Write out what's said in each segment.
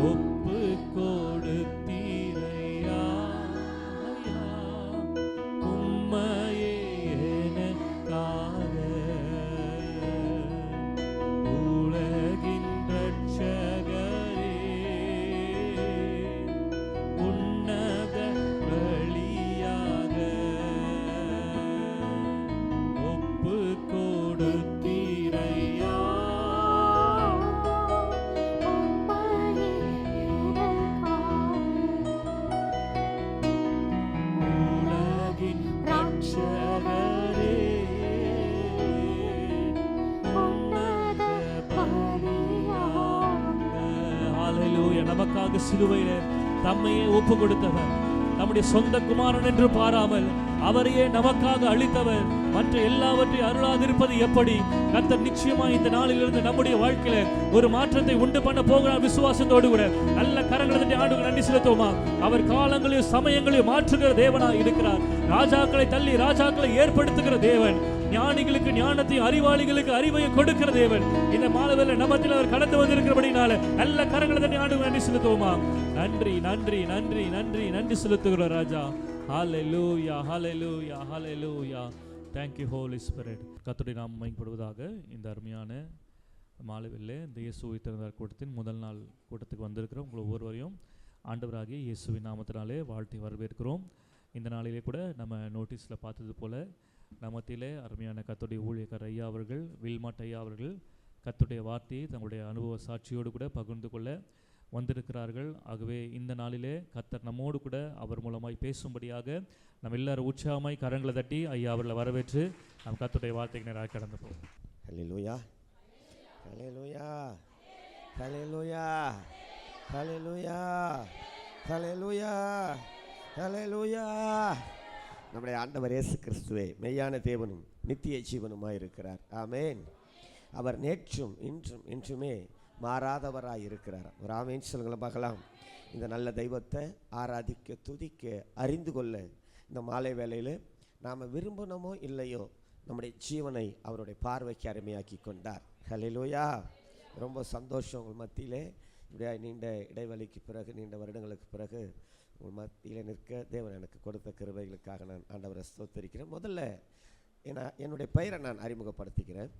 ஒப்பு கொடுத்தீரையா, உம்மையே எனக்காக உலகின் ரட்சகரே, உன்னத பலியாக ஒப்பு கொடுத்தீரையா. உலகின் ரட்சகரே, உன்னத பலியாக. ஹல்லேலூயா. நமக்காக சிலுவையிலே தம்மையே ஒப்பு கொடுத்தவர், நம்முடைய சொந்த குமாரன் என்று பாராமல் அவரையே நமக்காக அளித்தவர், மற்ற எல்லாவற்றையும் அருளாதிருப்பது எப்படி? கர்த்தர் நிச்சயமாக இந்த நாளிலிருந்து நம்முடைய வாழ்க்கையில ஒரு மாற்றத்தை உண்டு பண்ண போகிறார். விசுவாசத்தோடு கூட நல்ல கரங்களை தட்டி ஆண்டுக்கு நன்றி செலுத்துவோமா? அவர் காலங்களையும் சமயங்களையும் மாற்றுகிற தேவனாய் இருக்கிறார். ராஜாக்களை தள்ளி ராஜாக்களை ஏற்படுத்துகிற தேவன், ஞானிகளுக்கு ஞானத்தையும் அறிவாளிகளுக்கு அறிவையும் கொடுக்கிற தேவன். இந்த மாலவேளை நமத்தில் அவர் கடந்து வந்திருக்கிறபடினால நல்ல கரங்களை தட்டி ஆண்டுக்கு நன்றி செலுத்துவோமா? நன்றி நன்றி நன்றி நன்றி நன்றி செலுத்துகிறோம் ராஜா. ஹல்லேலூயா ஹல்லேலூயா ஹல்லேலூயா. Thank you Holy Spirit. கர்த்தருடைய நாமம் மகிமைப்படுவதாக. இந்த அருமையான மாலைவேளை இந்த இயேசு உயிர்த்தெழுந்தார் கூட்டத்தின் முதல் நாள் கூட்டத்துக்கு வந்திருக்கிறோம். உங்கள் ஒவ்வொருவரையும் ஆண்டவராகிய இயேசுவின் நாமத்தினாலே வாழ்த்தி வரவேற்கிறோம். இந்த நாளிலே கூட நம்ம நோட்டீஸில் பார்த்தது போல நமத்திலே அருமையான கர்த்தருடைய ஊழியக்காரர் ஐயா அவர்கள், வில்மாட் ஐயா அவர்கள் கர்த்தருடைய வார்த்தையை தங்களுடைய அனுபவ சாட்சியோடு கூட பகிர்ந்து கொள்ள வந்திருக்கிறார்கள். ஆகவே இந்த நாளிலே கர்த்தர் நம்மோடு கூட அவர் மூலமாய் பேசும்படியாக நம்ம எல்லாரும் உற்சாகமாய் கரங்களை தட்டி ஐயா அவர்களை வரவேற்று நம் கர்த்தருடைய வார்த்தைக்கு நேராக கடந்து போவோம். ஹல்லேலூயா ஹல்லேலூயா ஹல்லேலூயா ஹல்லேலூயா ஹல்லேலூயா ஹல்லேலூயா. நம்முடைய ஆண்டவர் இயேசு கிறிஸ்துவே மெய்யான தேவனும் நித்திய ஜீவனுமாய் இருக்கிறார். ஆமென். அவர் நேற்றும் இன்றும் என்றுமே மாறாதவராய் இருக்கிறார். ஒரு ஆமென் சொல்லுங்களை பார்க்கலாம். இந்த நல்ல தெய்வத்தை ஆராதிக்க துதிக்க அறிந்து கொள்ள இந்த மாலை வேளையில் நாம் விரும்பினமோ இல்லையோ நம்முடைய ஜீவனை அவருடைய பார்வைக்கு அருமையாக்கி கொண்டார். ஹல்லேலூயா. ரொம்ப சந்தோஷம். உங்கள் மத்தியிலே இப்படியா நீண்ட இடைவெளிக்கு பிறகு, நீண்ட வருடங்களுக்கு பிறகு உங்கள் மத்தியில் நிற்க தேவன் எனக்கு கொடுத்த கிருபைகளுக்காக நான் ஆண்டவரை ஸ்தோத்திரிக்கிறேன். முதல்ல என்னுடைய பெயரை நான் அறிமுகப்படுத்திக்கிறேன்.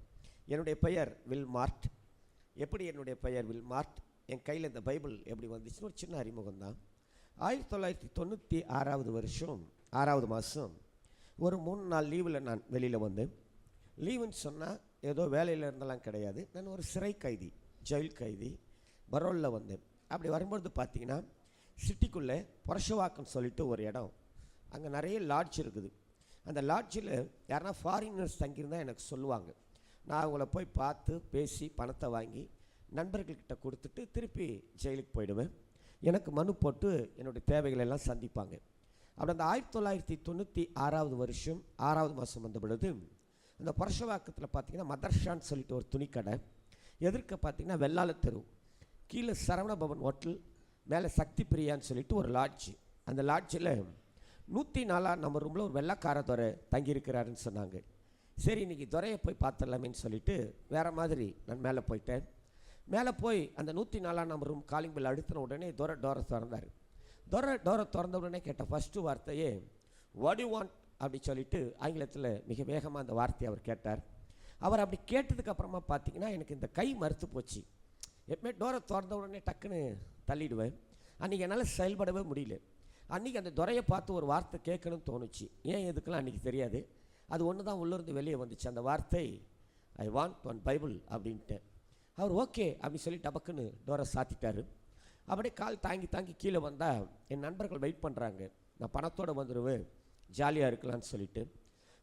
என்னுடைய பெயர் வில்மார்ட். எப்படி என்னுடைய பெயர் வில்மார்ட், என் கையில் இந்த பைபிள் எப்படி வந்துச்சுன்னு ஒரு சின்ன அறிமுகம் தான். 1996 வருஷம் 6வது மாதம் ஒரு 3 நாள் லீவில் நான் வெளியில் வந்தேன். லீவுன்னு சொன்னால் ஏதோ வேலையில் இருந்தெல்லாம் கிடையாது. நான் ஒரு சிறை கைதி, ஜெயில் கைதி, பரோலில் வந்தேன். அப்படி வரும்பொழுது பார்த்தீங்கன்னா சிட்டிக்குள்ளே புரஷவாக்கம்னு சொல்லிட்டு ஒரு இடம், அங்கே நிறைய லாட்ஜ் இருக்குது. அந்த லாட்ஜில் யாருன்னா ஃபாரினர்ஸ் தங்கியிருந்தால் எனக்கு சொல்லுவாங்க. நான் அவங்கள போய் பார்த்து பேசி பணத்தை வாங்கி நண்பர்கள்கிட்ட கொடுத்துட்டு திருப்பி ஜெயிலுக்கு போயிடுவேன். எனக்கு மனு போட்டு என்னுடைய தேவைகளெல்லாம் சந்திப்பாங்க. அப்படி அந்த 1996 வருஷம் 6வது மாதம் வந்த பொழுது அந்த புரஷவாக்கத்தில் பார்த்திங்கன்னா மதர்ஷான்னு சொல்லிட்டு ஒரு துணிக்கடை, எதிர்க்க பார்த்திங்கன்னா வெள்ளாள தெரு, கீழே சரவண பவன் ஹோட்டல், மேலே சக்தி பிரியான்னு சொல்லிட்டு ஒரு லாட்ஜ். அந்த லாட்ஜில் 104 நம்பர் ரூமில் ஒரு வெள்ளைக்கார துறை தங்கியிருக்கிறாருன்னு சொன்னாங்க. சரி இன்றைக்கி துறையை போய் பார்த்துடலாமேன்னு சொல்லிட்டு வேறு மாதிரி நான் மேலே போயிட்டேன். மேலே போய் அந்த 104 நம்பர் ரூம் காலிங் பெல் அழுத்தின உடனே டோரை திறந்தார். டோரை திறந்த உடனே கேட்ட ஃபஸ்ட்டு வார்த்தையே வாட் யூ வாண்ட் அப்படி சொல்லிட்டு ஆங்கிலத்தில் மிக வேகமாக அந்த வார்த்தையை அவர் கேட்டார். அவர் அப்படி கேட்டதுக்கப்புறமா பார்த்திங்கன்னா எனக்கு இந்த கை மறுத்து போச்சு. எப்பவுமே டோரை திறந்த உடனே டக்குன்னு தள்ளிடுவேன். அன்றைக்கி என்னால் செயல்படவே முடியல. அன்றைக்கி அந்த துறையை பார்த்து ஒரு வார்த்தை கேட்கணும்னு தோணுச்சு. ஏன் எதுக்கெல்லாம் அன்றைக்கி தெரியாது. அது ஒன்று தான் உள்ளிருந்து வெளியே வந்துச்சு. அந்த வார்த்தை ஐ வாண்ட் ஒன் பைபிள் அப்படின்ட்டு. அவர் ஓகே அப்படின்னு சொல்லி டபக்குன்னு டோரை சாத்திட்டார். அப்படியே கால் தாங்கி தாங்கி கீழே வந்தால் என் நண்பர்கள் வெயிட் பண்ணுறாங்க. நான் பணத்தோடு வந்துடுவேன், ஜாலியாக இருக்கலான்னு சொல்லிட்டு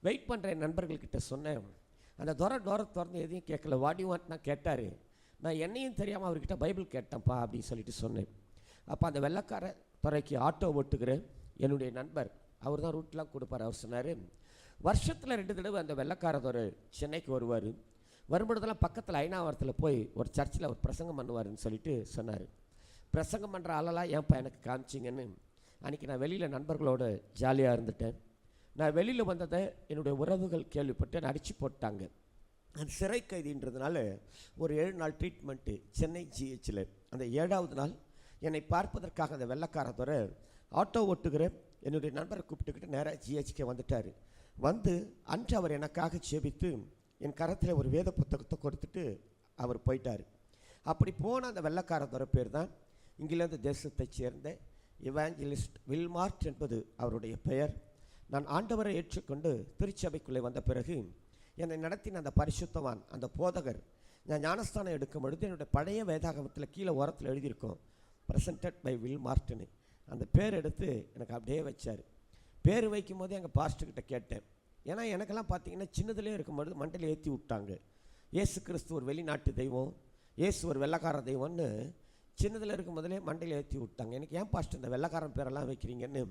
வெயிட் பண்ணுற என் நண்பர்கள்கிட்ட சொன்னேன். அந்த டோரை திறந்து எதையும் கேட்கல. வாட் யூ வாண்ட் நான் கேட்டார். நான் என்னையும் தெரியாமல் அவர்கிட்ட பைபிள் கேட்டேன்ப்பா அப்படின்னு சொல்லிட்டு சொன்னேன். அப்போ அந்த வெள்ளைக்கார துறைக்கு ஆட்டோ ஓட்டுக்கிறேன் என்னுடைய நண்பர், அவர் தான் ரூட்லாம் கொடுப்பார். அவர் சொன்னார், வருஷத்தில் 2 தடவை அந்த வெள்ளைக்கார துறை சென்னைக்கு வருவார். வரும்பொழுதெல்லாம் பக்கத்தில் ஐநாவரத்தில் போய் ஒரு சர்ச்சில் அவர் பிரசங்கம் பண்ணுவார்னு சொல்லிட்டு சொன்னார். பிரசங்கம் பண்ணுற ஆளெல்லாம் ஏன்ப்பா எனக்கு காமிச்சிங்கன்னு அன்றைக்கி நான் வெளியில் நண்பர்களோடு ஜாலியாக இருந்துட்டேன். நான் வெளியில் வந்ததை என்னுடைய உறவுகள் கேள்விப்பட்டு என்னை அடித்து போட்டாங்க. அந்த சிறை கைதின்றதுனால ஒரு 7 நாள் ட்ரீட்மெண்ட்டு சென்னை ஜிஹெச்சில். அந்த 7வது நாள் என்னை பார்ப்பதற்காக அந்த வெள்ளைக்காரத்தோரை ஆட்டோ ஓட்டுகிற என்னுடைய நண்பரை கூப்பிட்டுக்கிட்டு நேராக ஜிஹெச்கே வந்துட்டார். வந்து அன்று அவர் எனக்காக ஜெபித்து என் கரத்தில் ஒரு வேத புத்தகத்தை கொடுத்துட்டு அவர் போயிட்டார். அப்படி போன அந்த வெள்ளைக்காரத்தோரை பேர் தான் இங்கிலாந்து தேசத்தைச் சேர்ந்த இவாஞ்சலிஸ்ட் வில்மார்ட் என்பது அவருடைய பெயர். நான் ஆண்டவரை ஏற்றுக்கொண்டு திருச்சபைக்குள்ளே வந்த பிறகு என்னை நடத்தின அந்த பரிசுத்தவான், அந்த போதகர், நான் ஞானஸ்தானம் எடுக்கும் பொழுது என்னுடைய பழைய வேதாகமத்தில் கீழே ஓரத்தில் எழுதியிருக்கோம் ப்ரெசன்டட் பை வில்மார்ட்னு. அந்த பேர் எடுத்து எனக்கு அப்படியே வச்சார். பேர் வைக்கும் போதே எங்கள் பாஸ்டர்கிட்ட கேட்டேன். ஏன்னா எனக்கெல்லாம் பார்த்தீங்கன்னா சின்னதுலேயே இருக்கும்பொழுது மண்டையில் ஏற்றி விட்டாங்க. இயேசு கிறிஸ்து ஒரு வெளிநாட்டு தெய்வம், இயேசு ஒரு வெள்ளைக்கார தெய்வம்னு சின்னதில் இருக்கும் போதிலே மண்டையில் ஏற்றி விட்டாங்க. எனக்கு ஏன் பாஸ்டர் இந்த வெள்ளைக்காரன் பேரெல்லாம் வைக்கிறீங்கன்னு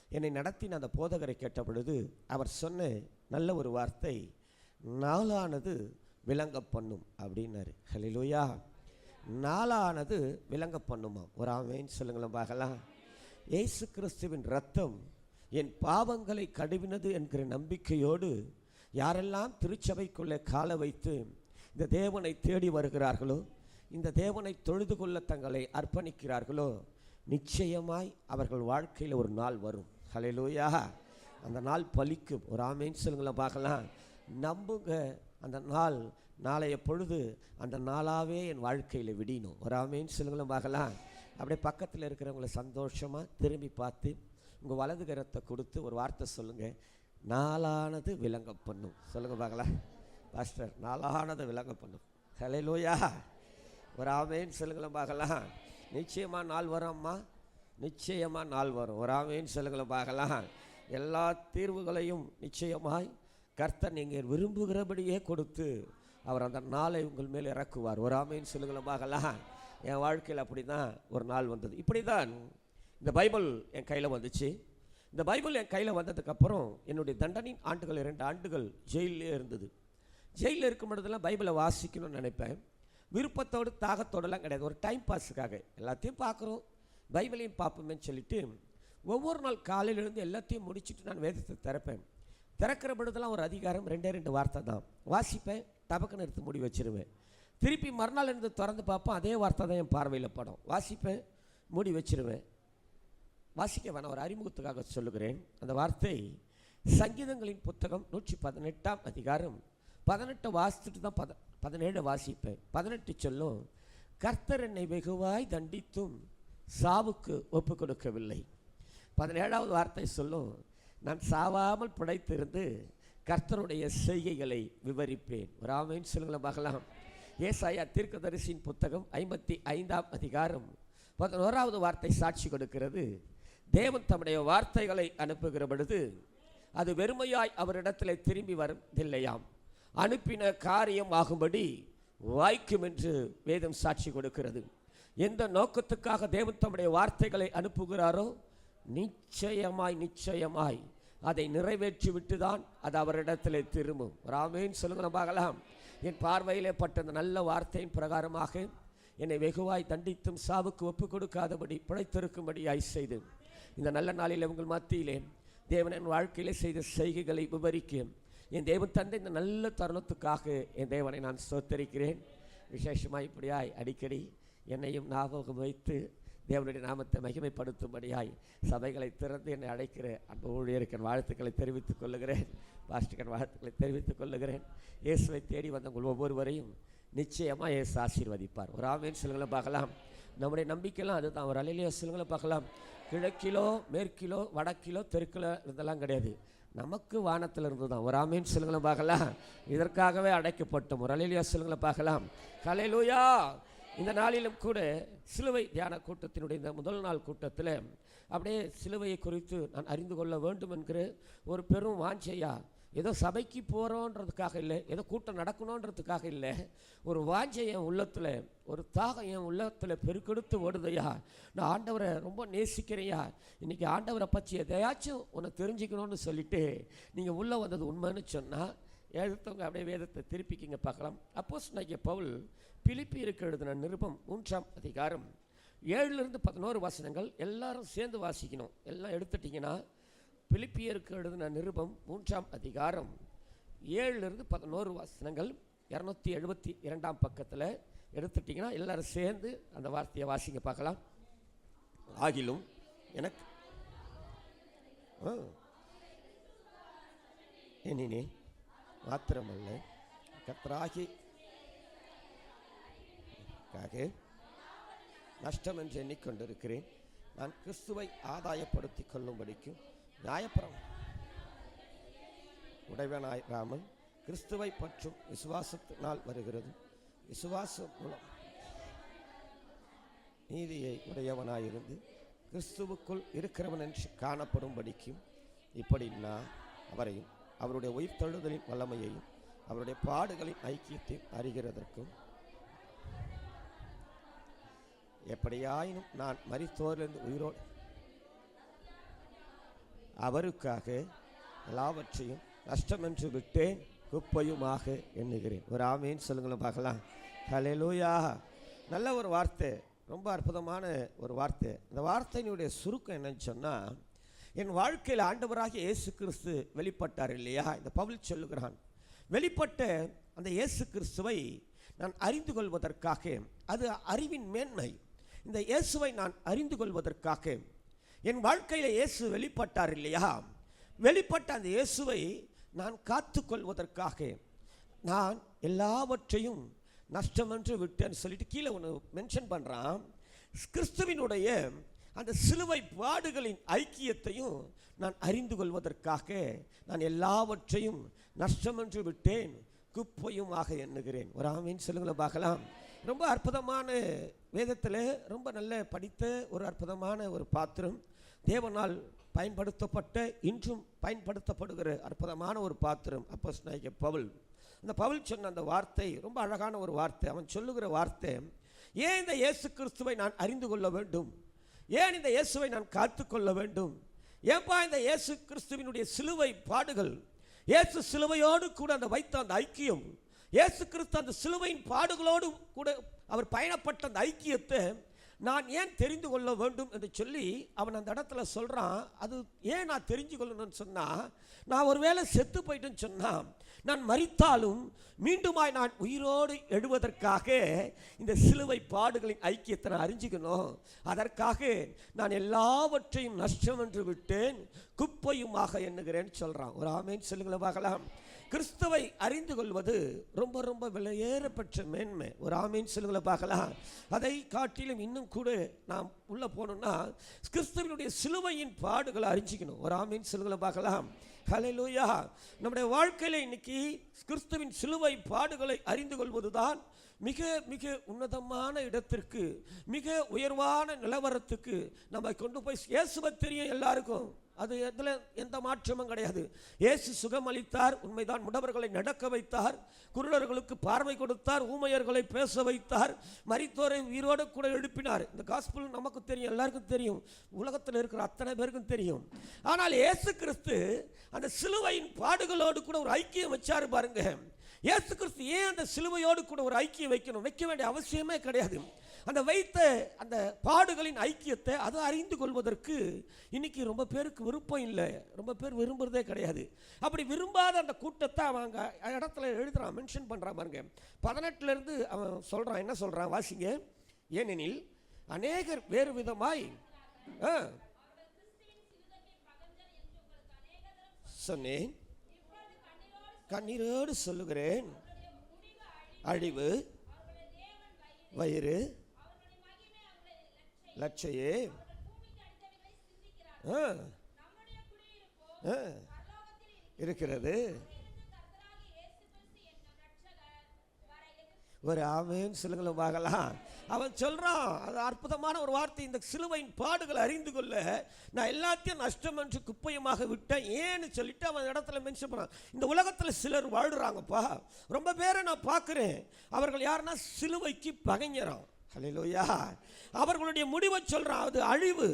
என்னை நடத்தின அந்த போதகரை கேட்ட பொழுது அவர் சொன்ன நல்ல ஒரு வார்த்தை, நாளானது விளங்க பண்ணும் அப்படின்னாரு. ஹல்லேலூயா. நாளானது விளங்க பண்ணுமா? ஒரு ஆமென் சொல்லுங்களேன் பார்க்கலாம். இயேசு கிறிஸ்துவின் ரத்தம் என் பாவங்களை கழுவினது என்கிற நம்பிக்கையோடு யாரெல்லாம் திருச்சபைக்குள்ளே கால வைத்து இந்த தேவனை தேடி வருகிறார்களோ, இந்த தேவனை தொழுது கொள்ள தங்களை அர்ப்பணிக்கிறார்களோ, நிச்சயமாய் அவர்கள் வாழ்க்கையில் ஒரு நாள் வரும். ஹல்லேலூயா. அந்த நாள் பலிக்கும். ஒரு ஆமென் சொல்லுங்களேன் பார்க்கலாம். நம்புங்க, அந்த நாள் நாளைய பொழுது அந்த நாளாகவே என் வாழ்க்கையில் விடியணும். ஒரு ஆமென் சொல்லுங்களேன் பார்க்கலாம். அப்படியே பக்கத்தில் இருக்கிறவங்கள சந்தோஷமாக திரும்பி பார்த்து உங்கள் வலது கரத்தை கொடுத்து ஒரு வார்த்தை சொல்லுங்கள், நாளானது விளங்க பண்ணும். சொல்லுங்கள் பார்க்கலாம். பாஸ்டர், நாளானது விளங்க பண்ணும். ஹல்லேலூயா. ஒரு ஆமென் சொல்லுங்களேன் பார்க்கலாம். நிச்சயமாக நாள் வரும் அம்மா, நிச்சயமாக நாள் வரும். ஒரு ஆமென் சொல்லுங்களேன் பார்க்கலாம். எல்லா தீர்வுகளையும் நிச்சயமாய் கர்த்தர் நீங்கள் விரும்புகிறபடியே கொடுத்து அவர் அந்த நாளை உங்கள் மேல் இறக்குவார். ஒரு ஆமென் சொல்லுங்களேன் பார்க்கலாம். என் வாழ்க்கையில் அப்படி தான் ஒரு நாள் வந்தது. இப்படி தான் இந்த பைபிள் என் கையில் வந்துச்சு. இந்த பைபிள் என் கையில் வந்ததுக்கப்புறம் என்னுடைய தண்டனை ஆண்டுகள் 2 ஆண்டுகள் ஜெயிலே இருந்தது. ஜெயிலில் இருக்கும் பொழுதெல்லாம் பைபிளை வாசிக்கணும்னு நினைப்பேன். விருப்பத்தோடு தாகத்தோடலாம் கிடையாது. ஒரு டைம் பாஸுக்காக எல்லாத்தையும் பார்க்குறோம், பைபிளையும் பார்ப்போமேன்னு சொல்லிட்டு ஒவ்வொரு நாள் காலையிலேருந்து எல்லாத்தையும் முடிச்சுட்டு நான் வேதத்தை திறப்பேன். திறக்கிற பொழுதெல்லாம் ஒரு அதிகாரம் 2 வார்த்தை தான் வாசிப்பேன். டபக்குன்னு எடுத்து மூடி வச்சிருவேன். திருப்பி மறுநாள் இருந்து திறந்து பார்ப்பேன், அதே வார்த்தை தான் என் பார்வையில் படம். வாசிப்பேன், மூடி வச்சிருவேன். வாசிக்க வேணாம், ஒரு அறிமுகத்துக்காக சொல்லுகிறேன். அந்த வார்த்தை சங்கீதங்களின் புத்தகம் 118 அதிகாரம் 18 வாசித்துட்டு தான் 17 வாசிப்பேன். 18 சொல்லும், கர்த்தர் என்னை வெகுவாய் தண்டித்தும் சாவுக்கு ஒப்பு கொடுக்கவில்லை. 17வது வார்த்தை சொல்லும், நான் சாவாமல் பிழைத்திருந்து கர்த்தருடைய செய்கைகளை விவரிப்பேன். ஒரு ஆமென் சொல்லுங்களேன் பார்க்கலாம். ஏசாயா தீர்க்கதரிசியின் புத்தகம் 55 அதிகாரம் 11வது வார்த்தை சாட்சி கொடுக்கிறது. தேவன் தம்முடைய வார்த்தைகளை அனுப்புகிற பொழுது அது வெறுமையாய் அவரிடத்தில் திரும்பி வருவதில்லையாம், அனுப்பின காரியம் ஆகும்படி வாய்க்கும் என்று வேதம் சாட்சி கொடுக்கிறது. எந்த நோக்கத்துக்காக தேவன் தம்முடைய வார்த்தைகளை அனுப்புகிறாரோ நிச்சயமாய் நிச்சயமாய் அதை நிறைவேற்றி விட்டு தான் அது அவரிடத்தில் திரும்பும். ஆமென் சொல்லுங்க. பார்க்கலாம். என் பார்வையிலே பட்ட அந்த நல்ல வார்த்தையின் பிரகாரமாக என்னை வெகுவாய் தண்டித்தும் சாவுக்கு ஒப்பு கொடுக்காதபடி பிழைத்திருக்கும்படியாய் செய்து இந்த நல்ல நாளில் உங்கள் மத்தியிலே தேவன் என் வாழ்க்கையிலே செய்த செய்கைகளை விவரிக்க என் தேவன் தந்தை இந்த நல்ல தருணத்துக்காக என் தேவனை நான் ஸ்தோத்தரிக்கிறேன். விசேஷமாக இப்படியாய் அடிக்கடி என்னையும் ஞாபகம் வைத்து தேவனுடைய நாமத்தை மகிமைப்படுத்தும்படியாய் சபைகளை திறந்து என்னை அழைக்கிற அன்பு ஊழியருக்கு வாழ்த்துக்களை தெரிவித்துக் கொள்ளுகிறேன். பாஸ்டருக்கு வாழ்த்துக்களை தெரிவித்துக் கொள்ளுகிறேன். இயேசுவை தேடி வந்த உங்கள் ஒவ்வொருவரையும் நிச்சயமாக இயேசு ஆசீர்வதிப்பார். ஒரு ஆமென் சொல்லுங்களை பார்க்கலாம். நம்முடைய நம்பிக்கைலாம் அதுதான். ஒரு அல்லேலூயா சொல்லுங்களை பார்க்கலாம். கிழக்கிலோ மேற்கிலோ வடக்கிலோ தெற்கிலோ இருந்தெல்லாம் கிடையாது, நமக்கு வானத்தில் இருந்து தான். ஒரு ஆமென் சொல்லுங்களை பார்க்கலாம். இதற்காகவே அடைக்கப்பட்டோம். ஒரு அல்லேலூயா சொல்லுங்களை பார்க்கலாம். ஹல்லேலூயா. இந்த நாளிலும் கூட சிலுவை தியான கூட்டத்தினுடைய இந்த முதல் நாள் கூட்டத்தில் அப்படியே சிலுவையை குறித்து நான் அறிந்து கொள்ள வேண்டும் என்கிற ஒரு பெரும் வாஞ்சையா, ஏதோ சபைக்கு போகிறோன்றதுக்காக இல்லை, ஏதோ கூட்டம் நடக்கணுன்றதுக்காக இல்லை, ஒரு வாஞ்சை என் உள்ளத்தில், ஒரு தாகம் என் உள்ளத்தில் பெருக்கெடுத்து ஓடுதையா. நான் ஆண்டவரை ரொம்ப நேசிக்கிறையா, இன்றைக்கி ஆண்டவரை பற்றி எதையாச்சும் உன்னை தெரிஞ்சுக்கணும்னு சொல்லிட்டு நீங்கள் உள்ளே வந்தது உண்மைன்னு சொன்னால் எழுத்தவங்க அப்படியே வேதத்தை திருப்பிக்கிங்க பார்க்கலாம். அப்போஸ்தலனாகிய பவுல் பிலிப்பியருக்கு எழுதின நிருபம் 3 அதிகாரம் 7-11 வசனங்கள் எல்லாரும் சேர்ந்து வாசிக்கணும். எல்லாம் எடுத்துட்டிங்கன்னா பிலிப்பியருக்கு எழுதின நிருபம் 3 அதிகாரம் 7-11 வசனங்கள் 272 பக்கத்தில் எடுத்துட்டிங்கன்னா எல்லாரும் சேர்ந்து அந்த வார்த்தையை வாசிங்க பார்க்கலாம். ஆகிலும் எனக்கு எண்ணினே மாத்திரமல்ல, கர்த்தராகி நஷ்டம் என்று எண்ணிக்கொண்டிருக்கிறேன். நான் கிறிஸ்துவை ஆதாயப்படுத்திக் கொள்ளும்படிக்கும் நியாயப்பிரம் உடையவனாயிராமல் கிறிஸ்துவை பற்றும் விசுவாசத்தினால் வருகிறது. விசுவாசம் மூலம் நீதியை உடையவனாயிருந்து கிறிஸ்துவுக்குள் இருக்கிறவன் என்று காணப்படும்படிக்கும் இப்படி நான் அவரையும் அவருடைய உயிர் தழுதலின் வல்லமையையும் அவருடைய பாடுகளின் ஐக்கியத்தையும் அறிகிறதற்கும் எப்படியாயினும் நான் மரித்தோரிலிருந்து உயிரோடு அவருக்காக எல்லாவற்றையும் நஷ்டமென்று விட்டேன், குப்பையுமாக எண்ணுகிறேன். ஒரு ஆமேன்னு சொல்லுங்களேன் பார்க்கலாம். ஹல்லேலூயா. நல்ல ஒரு வார்த்தை, ரொம்ப அற்புதமான ஒரு வார்த்தை. இந்த வார்த்தையினுடைய சுருக்கம் என்னன்னு சொன்னால், என் வாழ்க்கையில் ஆண்டவராகிய இயேசு கிறிஸ்து வெளிப்பட்டார் இல்லையா? இந்த பவுல் சொல்லுகிறான், வெளிப்பட்ட அந்த இயேசு கிறிஸ்துவை நான் அறிந்து கொள்வதற்காக, அது அறிவின் மேன்மை. இந்த இயேசுவை நான் அறிந்து கொள்வதற்காக என் வாழ்க்கையில் இயேசு வெளிப்பட்டார் இல்லையா? வெளிப்பட்ட அந்த இயேசுவை நான் காத்து கொள்வதற்காக நான் எல்லாவற்றையும் நஷ்டமென்று விட்டேன்னு சொல்லிட்டு கீழே ஒன்று மென்ஷன் பண்ணுறான். கிறிஸ்துவினுடைய அந்த சிலுவை பாடுகளின் ஐக்கியத்தையும் நான் அறிந்து கொள்வதற்காக நான் எல்லாவற்றையும் நஷ்டமென்று விட்டேன், குப்பையுமாக எண்ணுகிறேன். ஒரு ஆமீன் சொல்லுங்களேன் பார்க்கலாம். ரொம்ப அற்புதமான, வேதத்தில் ரொம்ப நல்ல படித்த ஒரு அற்புதமான ஒரு பாத்திரம், தேவனால் பயன்படுத்தப்பட்ட இன்றும் பயன்படுத்தப்படுகிற அற்புதமான ஒரு பாத்திரம் அப்போஸ்தலனாகிய பவுல். அந்த பவுல் சொன்ன அந்த வார்த்தை ரொம்ப அழகான ஒரு வார்த்தை. அவன் சொல்லுகிற வார்த்தை, ஏன் இந்த இயேசு கிறிஸ்துவை நான் அறிந்து கொள்ள வேண்டும், ஏன் இந்த இயேசுவை நான் காத்து கொள்ள வேண்டும், ஏன்பா இந்த இயேசு கிறிஸ்துவினுடைய சிலுவை பாடுகள், இயேசு சிலுவையோடு கூட அந்த வைத்த அந்த ஐக்கியம், இயேசு கிறிஸ்து அந்த சிலுவையின் பாடுகளோடு கூட அவர் பயணப்பட்ட அந்த ஐக்கியத்தை நான் ஏன் தெரிந்து கொள்ள வேண்டும் என்று சொல்லி அவன் அந்த இடத்துல சொல்கிறான். அது ஏன் நான் தெரிஞ்சு கொள்ளணும்னு சொன்னால், நான் ஒருவேளை செத்து போயிட்டேன்னு சொன்னால், நான் மரித்தாலும் மீண்டுமாய் நான் உயிரோடு எழுவதற்காக இந்த சிலுவை பாடுகளின் ஐக்கியத்தை நான் அறிஞ்சிக்கணும். அதற்காக நான் எல்லாவற்றையும் நஷ்டம் என்று விட்டேன், குப்பையுமாக எண்ணுகிறேன்னு சொல்கிறான். ஒரு ஆமேன் சொல்லுங்களேன் பார்க்கலாம். கிறிஸ்துவை அறிந்து கொள்வது ரொம்ப ரொம்ப விலையேறப்பட்ட மேன்மை. ஒரு ஆமீன் சொல்லுங்களை பார்க்கலாம். அதை காட்டிலும் இன்னும் கூட நாம் உள்ளே போகணும்னா கிறிஸ்துவனுடைய சிலுவையின் பாடுகளை அறிஞ்சிக்கணும். ஒரு ஆமீன் சொல்லுங்களை பார்க்கலாம். ஹல்லேலூயா. நம்முடைய வாழ்க்கையில் இன்னைக்கு கிறிஸ்துவின் சிலுவை பாடுகளை அறிந்து கொள்வதுதான் மிக மிக உன்னதமான இடத்திற்கு, மிக உயர்வான நிலவரத்துக்கு நம்ம கொண்டு போய். இயேசுவை தெரியும் எல்லாருக்கும், அது இதில் எந்த மாற்றமும் கிடையாது. இயேசு சுகம் அளித்தார், உண்மைதான். முடவர்களை நடக்க வைத்தார், குருடர்களுக்கு பார்வை கொடுத்தார், ஊமையர்களை பேச வைத்தார், மரித்தோரை உயிரோடு கூட எழுப்பினார். இந்த காஸ்பல் நமக்கு தெரியும், எல்லாருக்கும் தெரியும், உலகத்தில் இருக்கிற அத்தனை பேருக்கும் தெரியும். ஆனால் இயேசு கிறிஸ்து அந்த சிலுவையின் பாடுகளோடு கூட ஒரு ஐக்கியம் வச்சாரு பாருங்க. இயேசு கிறிஸ்து ஏன் அந்த சிலுவையோடு கூட ஒரு ஐக்கியம் வைக்கணும்? வைக்க வேண்டிய அவசியமே கிடையாது. அந்த வைத்த அந்த பாடுகளின் ஐக்கியத்தை அதை அறிந்து கொள்வதற்கு இன்னைக்கு ரொம்ப பேருக்கு விருப்பம் இல்லை, ரொம்ப பேர் விரும்புறதே கிடையாது. அப்படி விரும்பாத அந்த கூட்டத்தை அவங்க இடத்துல எழுதுறான், மென்ஷன் பண்ணுறான் பாருங்க. 18 அவன் சொல்கிறான், என்ன சொல்கிறான் வாசிங்க. ஏனெனில் அநேகர் வேறு விதமாய் சொன்னேன், கண்ணீரோடு சொல்லுகிறேன், அழிவு, வயிறு, லட்சையே இருக்கிறது. ஒரு ஆமேன் சொல்லுங்களும் பார்க்கலாம். அவன் சொல்றான், அது அற்புதமான ஒரு வார்த்தை. இந்த சிலுவையின் பாடுகளை அறிந்து கொள்ள நான் எல்லாத்தையும் நஷ்டம் என்று குப்பையமாக விட்டேன் ஏன்னு சொல்லிட்டு அவன் இடத்துல மென்ஷன் பண்ணான். இந்த உலகத்தில் சிலர் வாழ்றாங்கப்பா, ரொம்ப பேரை நான் பார்க்குறேன். அவர்கள் யாருன்னா சிலுவைக்கு பகைஞரான். ஹல்லேலூயா. அவர்களுடைய முடிவை சொல்றான், அது அழிவு.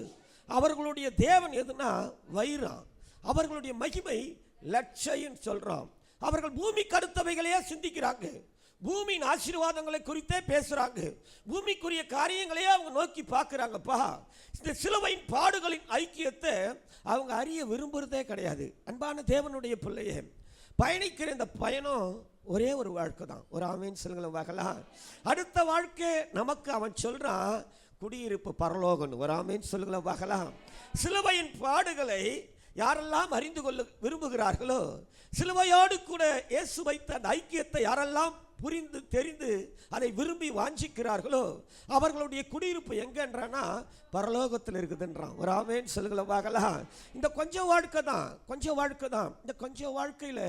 அவர்களுடைய தேவன் எதுனா வைரான். அவர்களுடைய மகிமை லட்சைன்னு சொல்றான். அவர்கள் பூமிக்கு அடுத்தவைகளையே சிந்திக்கிறாங்க, பூமியின் ஆசீர்வாதங்களை குறித்தே பேசுறாங்க, பூமிக்குரிய காரியங்களையே அவங்க நோக்கி பார்க்குறாங்கப்பா. இந்த சிலுவையின் பாடுகளின் ஐக்கியத்தை அவங்க அறிய விரும்புறதே கிடையாது. அன்பான தேவனுடைய பிள்ளையே, பயணிக்கிற இந்த பயணம் ஒரே ஒரு வாழ்க்கை தான். ஒரு ஆமீன் சொல்லுங்களும் பார்க்கலாம். அடுத்த வாழ்க்கை நமக்கு அவன் சொல்றான், குடியிருப்பு பரலோகம். ஒரு ஆமென் சொல்லுங்களா பார்க்கலாம். சிலுவையின் பாடுகளை யாரெல்லாம் அறிந்து கொள்ள விரும்புகிறார்களோ, சிலுவையோடு கூட இயேசு வைத்த அந்த ஐக்கியத்தை யாரெல்லாம் புரிந்து தெரிந்து அதை விரும்பி வாஞ்சிக்கிறார்களோ, அவர்களுடைய குடியிருப்பு எங்கன்றானா பரலோகத்தில் இருக்குதுன்றான். ஒரு ஆமென் சொல்லுங்களா பார்க்கலாம். இந்த கொஞ்சம் வாழ்க்கை தான். இந்த கொஞ்சம் வாழ்க்கையில்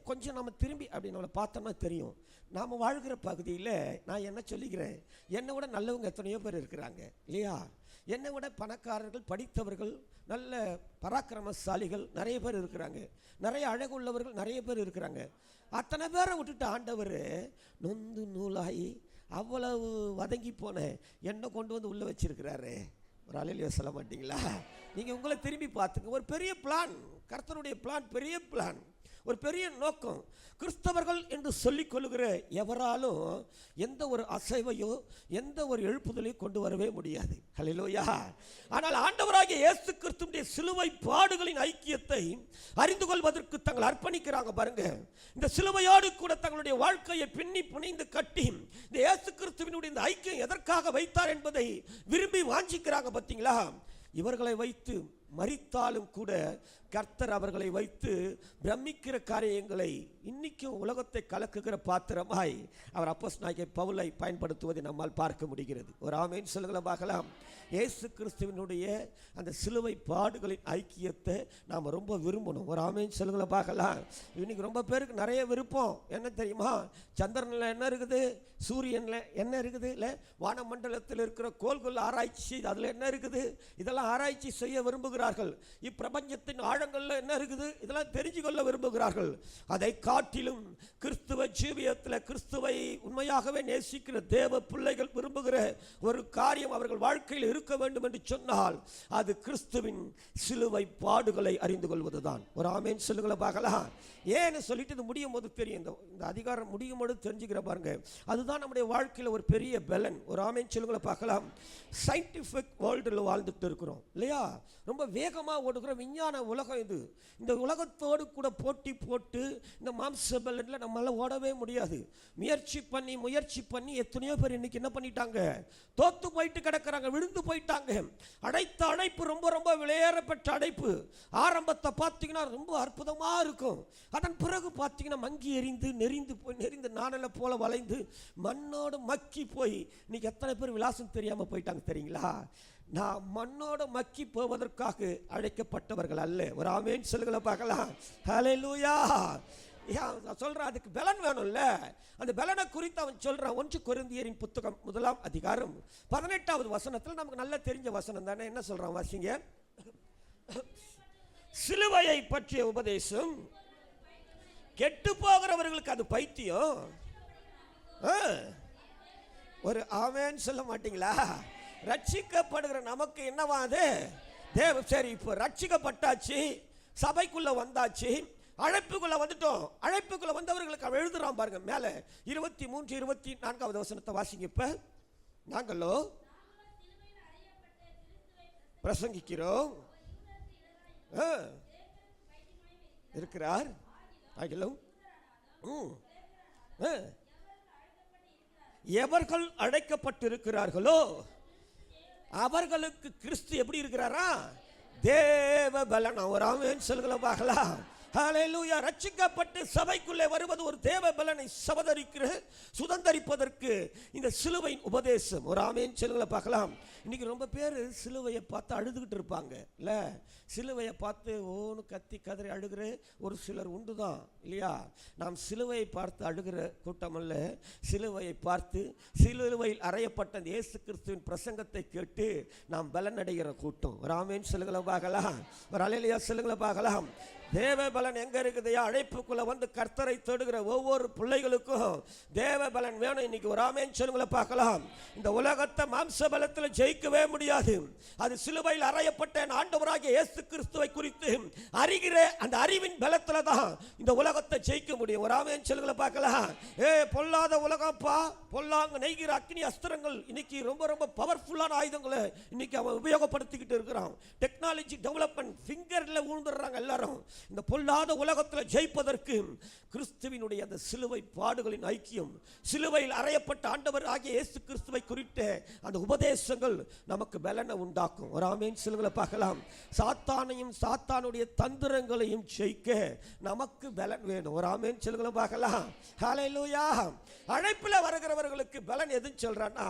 கொஞ்சம் நம்ம திரும்பி அப்படி நம்மளை பார்த்தோம்னா தெரியும். நாம் வாழ்கிற பகுதியில் நான் என்ன சொல்லிக்கிறேன், என்னை விட நல்லவங்க எத்தனையோ பேர் இருக்கிறாங்க இல்லையா? என்னை விட பணக்காரர்கள், படித்தவர்கள், நல்ல பராக்கிரமசாலிகள் நிறைய பேர் இருக்கிறாங்க. நிறைய அழகுள்ளவர்கள் நிறைய பேர் இருக்கிறாங்க. அத்தனை பேரை விட்டுட்டு ஆண்டவர் நொந்து நூலாகி அவ்வளவு வதங்கி போன என்னை கொண்டு வந்து உள்ளே வச்சிருக்கிறாரு. ஒரு அலையில சொல்ல மாட்டீங்களா? நீங்கள் உங்களை திரும்பி பார்த்துங்க. ஒரு பெரிய பிளான், கர்த்தருடைய பிளான், பெரிய பிளான், ஒரு பெரிய நோக்கம். கிறிஸ்தவர்கள் என்று சொல்லிக் கொள்ளுகிற எவராலும் எந்த ஒரு அசைவையோ எந்த ஒரு எழுப்புதலையும் கொண்டு வரவே முடியாது. ஹல்லேலூயா. ஆனால் ஆண்டவராகிய இயேசு கிறிஸ்துவின் சிலுவை பாடுகளின் ஐக்கியத்தை அறிந்து கொள்வதற்கு தங்கள் அர்ப்பணிக்கிறாங்க பாருங்க. இந்த சிலுவையோடு கூட தங்களுடைய வாழ்க்கையை பின்னி புனைந்து கட்டி இந்த இயேசு கிறிஸ்துவினுடைய இந்த ஐக்கியம் எதற்காக வைத்தார் என்பதை விரும்பி வாஞ்சிக்கிறாங்க. பார்த்தீங்களா? இவர்களை வைத்து மரித்தாலும் கூட கர்த்தர் அவர்களை வைத்து பிரமிக்கிற காரியங்களை இன்னைக்கும் உலகத்தை கலக்குகிற பாத்திரமாய் அவர் அப்போஸ்தலனாகிய பவுலை பயன்படுத்துவதை நம்மால் பார்க்க முடிகிறது. ஒரு ஆமென் சொல்லுங்களா பார்க்கலாம். இயேசு கிறிஸ்துவினுடைய அந்த சிலுவை பாடுகளின் ஐக்கியத்தை நாம் ரொம்ப விரும்பணும். ஒரு ஆமென் சொல்லுங்களா பார்க்கலாம். இன்னைக்கு ரொம்ப பேருக்கு நிறைய விருப்பம் என்ன தெரியுமா? சந்திரனில் என்ன இருக்குது, சூரியனில் என்ன இருக்குது, இல்லை வானமண்டலத்தில் இருக்கிற கோள்கள் ஆராய்ச்சி அதில் என்ன இருக்குது, இதெல்லாம் ஆராய்ச்சி செய்ய விரும்புகிறார்கள். இப்பிரபஞ்சத்தின் ஆழங்களில் என்ன இருக்குது இதெல்லாம் தெரிஞ்சு கொள்ள விரும்புகிறார்கள். அதை காட்டிலும் கிறிஸ்துவ ஜீவியத்தில் கிறிஸ்துவை உண்மையாகவே நேசிக்கிற தேவ பிள்ளைகள் விரும்புகிற ஒரு காரியம் அவர்கள் வாழ்க்கையில் இருக்க வேண்டும் என்று சொன்னால் அது கிறிஸ்துவின் சிலுவை பாடுகளை அறிந்து கொள்வதுதான். ஒரு ஆமென் சொல்லுங்களா பார்க்கலாம். ஏன்னு சொல்லிட்டு இது முடியும் போது தெரியும், இந்த அதிகாரம் முடியும் போது தெரிஞ்சுக்கிற பாருங்க. அதுதான் நம்முடைய வாழ்க்கையில் ஒரு பெரிய பலன். ஒரு ஆமென் சொல்லுங்களா பார்க்கலாம். சயின்டிஃபிக் வேர்ல்டில் வாழ்ந்துட்டு இருக்கிறோம் இல்லையா? ரொம்ப வேகமாக ஓடுகிற விஞ்ஞான உலகம் இது. இந்த உலகத்தோடு கூட போட்டி போட்டு இந்த மாம்ச பலனில் நம்மளால் ஓடவே முடியாது. முயற்சி பண்ணி எத்தனையோ பேர் இன்னைக்கு என்ன பண்ணிட்டாங்க, தோத்து போயிட்டு கிடக்கிறாங்க, விழுந்து போயிட்டாங்க. அடைத்த அழைப்பு ரொம்ப ரொம்ப விலையேறப்பட்ட அழைப்பு. ஆரம்பத்தை பார்த்தீங்கன்னா ரொம்ப அற்புதமாக இருக்கும். அதன் பிறகு பார்த்தீங்கன்னா மங்கி எரிந்து நெறிந்து நாணல போல வளைந்து மண்ணோடு மக்கி போய் இன்னைக்கு எத்தனை பேர் விலாசம் தெரியாமல் போயிட்டாங்க தெரியுங்களா? நான் மண்ணோடு மக்கி போவதற்காக அழைக்கப்பட்டவர்கள் அல்ல. ஒரு ஆமென் சொல்லுங்களா பார்க்கலாம். ஹல்லேலூயா. சொல்றான் அதுக்கு பலன் வேணும்ல. அந்த பலனை குறித்து அவன் சொல்றான். 1 கொரிந்தியரின் புத்தகம் 1ஆம் அதிகாரம் 18வது வசனத்தில் நமக்கு நல்லா தெரிஞ்ச வசனம் தானே. என்ன சொல்றான் வாசிங்க. சிலுவையை பற்றிய உபதேசம் கெட்டு போகிறவர்களுக்கு அது பைத்தியம். ஒரு ஆமென் சொல்ல மாட்டீங்களா? ரட்சிக்கப்படுகிற நமக்கு என்னவா அது தேவ. சரி, இப்போ ரட்சிக்கப்பட்டாச்சு, சபைக்குள்ள வந்தாச்சு, அழைப்புக்குள்ள வந்துட்டோம். அழைப்புக்குள்ள வந்தவர்களுக்கு அவன் எழுதுறான் பாருங்க. மேல 23 24வது வசனத்தை வாசிங்க. இப்ப நாங்களோ பிரசங்கிக்கிறோம் இருக்கிறார் ஆகிலும் எவர்கள் அழைக்கப்பட்டிருக்கிறார்களோ அவர்களுக்கு கிறிஸ்து எப்படி இருக்கிறாரா? தேவ பலன். ஒரு ஆமென் சொல்லுங்களா பார்க்கலாம். ஹல்லேலூயா. ரட்சிக்கப்பட்டு சபைக்குள்ளே வருவது ஒரு தேவ பலனை சுதந்தரிப்பதற்கு இந்த சிலுவையின் உபதேசம். ஒரு ஆமென் சொல்லுங்களா பார்க்கலாம். இன்னைக்கு ரொம்ப பேர் சிலுவையை பார்த்து அழுதுகிட்டு இருப்பாங்க இல்ல? சிலுவையை பார்த்து ஓன்னு கத்தி கதறி அழுகிற ஒரு சிலர் உண்டு தான் இல்லையா? நாம் சிலுவையை பார்த்து அழுகிற கூட்டம் அல்ல. சிலுவையை பார்த்து சிலுவையில் அறையப்பட்ட இயேசு கிறிஸ்துவின் பிரசங்கத்தை கேட்டு நாம் பலன் அடைகிற கூட்டம். ஒரு ஆமென் சொல்லுங்களா பார்க்கலாம். ஒரு அல்லேலூயா சொல்லுங்களா பார்க்கலாம். தேவ பலன் எங்க இருக்குதையா? அழைப்புக்குள்ள வந்து கர்த்தரை தேடுகிற ஒவ்வொரு பிள்ளைகளுக்கும் தேவ பலன் வேணும். இன்னைக்கு ஒரு ஆமென் சொல்லுங்களா பார்க்கலாம். இந்த உலகத்தை மாம்ச பலத்தில் ஜெயிக்கவே முடியாது. அது சிலுவையில் அறையப்பட்ட ஆண்டவராகிய இயேசு கிறிஸ்துவை குறித்து அறிகிற அந்த அறிவின் பலத்துல தான் இந்த உலகத்தை ஜெயிக்க முடியும். ஒரு ஆமென் சொல்லுங்களா பார்க்கலாம். பொல்லாத உலகப்பா, பொல்லாங்க நெய்கிற அக்னி அஸ்திரங்கள் இன்னைக்கு ரொம்ப ரொம்ப பவர்ஃபுல்லான ஆயுதங்களை இன்னைக்கு அவன் உபயோகப்படுத்திக்கிட்டு இருக்கிறான். டெக்னாலஜி டெவலப்மெண்ட், ஃபிங்கர்ல ஊழ்ந்துடுறாங்க எல்லாரும். இந்த பொல்லாத உலகத்தில் ஜெயிப்பதற்கு கிறிஸ்துவினுடைய அந்த சிலுவை பாடுகளின் ஐக்கியம், சிலுவையில் அறையப்பட்ட ஆண்டவர் ஆகிய இயேசு கிறிஸ்துவை குறித்த அந்த உபதேசங்கள் நமக்கு பலனை உண்டாக்கும். ஒரு ஆமென் சொல்லுங்களை பார்க்கலாம். சாத்தானையும் சாத்தானுடைய தந்திரங்களையும் ஜெயிக்க நமக்கு பலன் வேணும். ஒரு ஆமென் சொல்லுங்களை பார்க்கலாம். ஹல்லேலூயா. அழைப்பில் வருகிறவர்களுக்கு பலன் எதுன்னு சொல்றான்னா,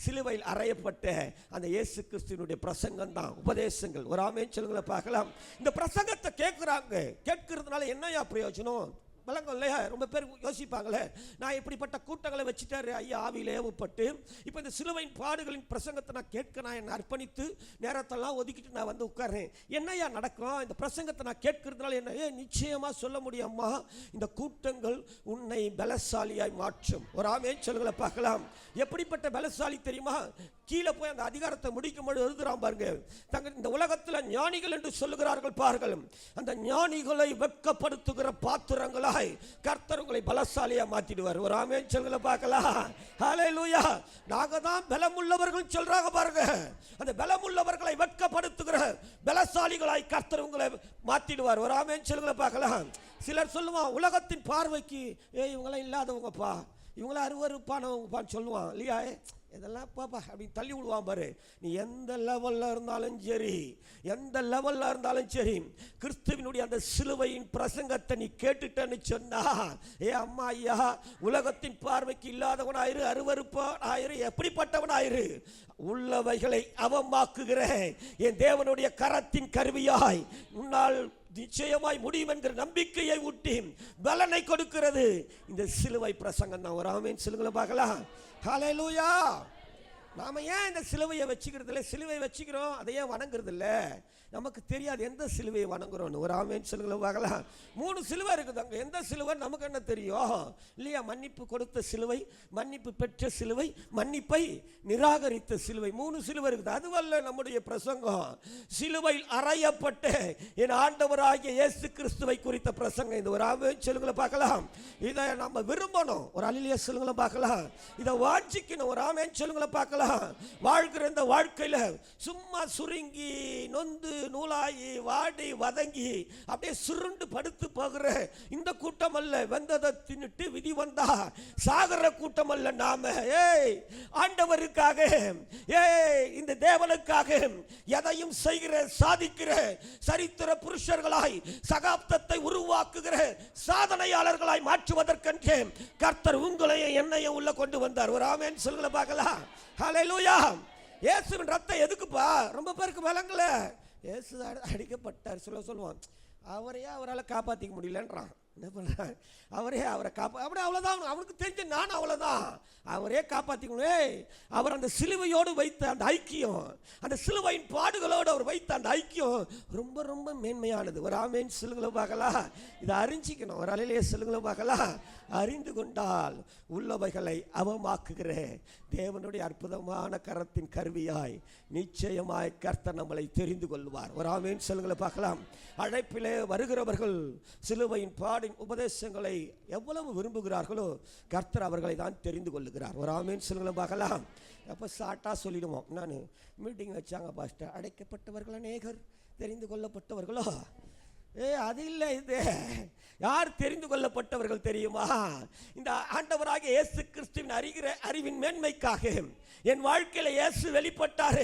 சிலுவையில் அறையப்பட்ட அந்த இயேசு கிறிஸ்துவினுடைய பிரசங்கம் தான், உபதேசங்கள். ஒரு ஆமென் சொல்லுங்களை பார்க்கலாம். இந்த பிரசங்கத்தை கேட்கறதுனால என்னையா பிரயோஜனம்? வழங்கும் இல்லையா? ரொம்ப பேர் யோசிப்பாங்களே, நான் இப்படிப்பட்ட கூட்டங்களை வச்சுட்டாரு ஐயா ஆவியில் ஏவப்பட்டு, இப்போ இந்த சிலுவையின் பாடுகளின் பிரசங்கத்தை நான் கேட்க நான் என்னை அர்ப்பணித்து நேரத்தெல்லாம் ஒதுக்கிட்டு நான் வந்து உட்கார்றேன். என்னையா நடக்கும்? இந்த பிரசங்கத்தை நான் கேட்கறதுனால என்ன? நிச்சயமாக சொல்ல முடியுமா, இந்த கூட்டங்கள் உன்னை பலசாலியாய் மாற்றும். ஒரு ஆமென் சொல்லுங்களை பார்க்கலாம். எப்படிப்பட்ட பலசாலி தெரியுமா? கீழே போய் அந்த அதிகாரத்தை முடிக்கும்போது எழுதுறான் பாருங்க, தங்கள் இந்த உலகத்தில் ஞானிகள் என்று சொல்லுகிறார்கள் பார்கள், அந்த ஞானிகளை வெட்கப்படுத்துகிற பாத்திரங்களாய் கர்த்தர் உங்களை பலசாலியா மாத்திடுவார். ஒரு ஆமென் சொல்லுங்களை பார்க்கலாம். ஹல்லேலூயா. நாங்க தான் பலமுள்ளவர்கள் சொல்றாங்க பாருங்க, அந்த பலமுள்ளவர்களை வெட்கப்படுத்துகிற பலசாலிகளாய் கர்த்தர் உங்களை மாத்திடுவார். ஒரு ஆமென் சொல்லுங்களை பார்க்கலாம். சிலர் சொல்லுவான், உலகத்தின் பார்வைக்கு இவங்களாம் இல்லாதவங்கப்பா, இவங்களாம் அருவருப்பானவங்கப்பான்னு சொல்லுவான் இல்லையா? இதெல்லாம் பாப்பா அப்படின்னு தள்ளி விடுவான் பாரு. நீ எந்த லெவலில் இருந்தாலும் சரி, எந்த லெவலில் இருந்தாலும் சரி, கிறிஸ்துவினுடைய அந்த சிலுவையின் பிரசங்கத்தை நீ கேட்டுட்டேன்னு சொன்னா, அம்மா ஐயா, உலகத்தின் பார்வைக்கு இல்லாதவனாயிரு, அருவருப்பாயிரு, எப்படிப்பட்டவனாயிரு, உள்ளவைகளை அவமாக்குகிற என் தேவனுடைய கரத்தின் கருவியாய் உன்னால் நிச்சயமாய் முடியும் என்கிற நம்பிக்கையை ஊட்டி பலனை கொடுக்கிறது இந்த சிலுவை பிரசங்கம் தான். ஒரு ஆமென் சொல்லுங்களை பார்க்கலாம். ஹல்லேலூயா. நாம ஏன் இந்த சிலுவையை வச்சுக்கிறது இல்லை? சிலுவை வச்சுக்கிறோம், அதை ஏன் வணங்குறது இல்லை? நமக்கு தெரியாது எந்த சிலுவையை வணங்குறோன்னு. ஒரு ஆமென் சொல்லுங்களை பார்க்கலாம். 3 சிலுவை இருக்குது அங்கே. எந்த சிலுவை நமக்கு என்ன தெரியும் இல்லையா? மன்னிப்பு கொடுத்த சிலுவை, மன்னிப்பு பெற்ற சிலுவை, மன்னிப்பை நிராகரித்த சிலுவை, 3 சிலுவை இருக்குது. அதுவல்ல நம்முடைய பிரசங்கம். சிலுவையில் அறையப்பட்ட என் ஆண்டவராகிய இயேசு கிறிஸ்துவை குறித்த பிரசங்கம் இது. ஒரு ஆமென் சொல்லுங்களை பார்க்கலாம். இதை நம்ம விரும்பணும். ஒரு அல்லேலூயா சொல்லுங்களை பார்க்கலாம். இதை வாஞ்சிக்கணும். ஒரு ஆமென் சொல்லுங்களை பார்க்கலாம். வாழ்கிற இந்த வாழ்க்கையில் சும்மா சுருங்கி நொந்து நூலாகி வாடி வதங்கி அப்படியே சுருண்டு படுத்து போகிற இந்த கூட்டம் அல்ல. வந்ததை தின்னுட்டு விதி வந்தா சாகர கூட்டம் அல்ல நாம. ஆண்டவருக்காக, இந்த தேவனுக்காக எதையும் செய்கிற, சாதிக்கிற சரித்திர புருஷர்களாய், சகாப்தத்தை உருவாக்குகிற சாதனையாளர்களாய் மாற்றுவதற்கென்றே கர்த்தர் உங்களையும் என்னையும் உள்ள கொண்டு வந்தார். ஒரு ஆமென் சொல்லுங்களை பார்க்கலாம். ஹல்லேலூயா. இயேசுவின் ரத்தம் எதுக்குப்பா? ரொம்ப பேருக்கு விளங்கல. இயேசு அடிக்கப்பட்டார் சொல்லுவான், அவரையே அவரால் காப்பாற்றிக்க முடியலன்றான். என்ன பண்ணுறான்? அவரை அப்படி அவ்வளோதான். அவனுக்கு தெரிஞ்ச நான் அவ்வளோதான், அவரே காப்பாற்றிக்கணும். அவர் அந்த சிலுவையோடு வைத்த அந்த ஐக்கியம், அந்த சிலுவையின் பாடுகளோடு அவர் வைத்த அந்த ஐக்கியம் ரொம்ப ரொம்ப மேன்மையானது. ஒரு ஆமென் சொல்லுங்களை பார்க்கலாம். இதை அறிஞ்சிக்கணும். ஒரு அல்லேலூயா சொல்லுங்களை பார்க்கலாம். அறிந்து கொண்டால் உள்ளவைகளை அவமாக்குகிற தேவனுடைய அற்புதமான கரத்தின் கருவியாய் நிச்சயமாய் கர்த்தர் நம்மளை தெரிந்து கொள்வார். ஒரு ஆமென் சொல்லுங்களை பார்க்கலாம். அழைப்பிலே வருகிறவர்கள் சிலுவையின் பாடின் உபதேசங்களை எவ்வளவு விரும்புகிறார்களோ கர்த்தர் அவர்களை தான் தெரிந்து கொள்ளுகிறார். ஒரு ஆமென் சொல்லுங்களை பார்க்கலாம். அப்போ ஷார்ட்டாக சொல்லிடுவோம், நான் மீட்டிங் வச்சாங்க பாஸ்டர், அடைக்கப்பட்டவர்கள் அநேகர், தெரிந்து கொள்ளப்பட்டவர்களோ? அது இல்லை. இது யார் தெரிந்து கொள்ளப்பட்டவர்கள் தெரியுமா? இந்த ஆண்டவராகிய இயேசு கிறிஸ்துவின் அறிவின் மேன்மைக்காக என் வாழ்க்கையில இயேசு வெளிப்பட்டார்.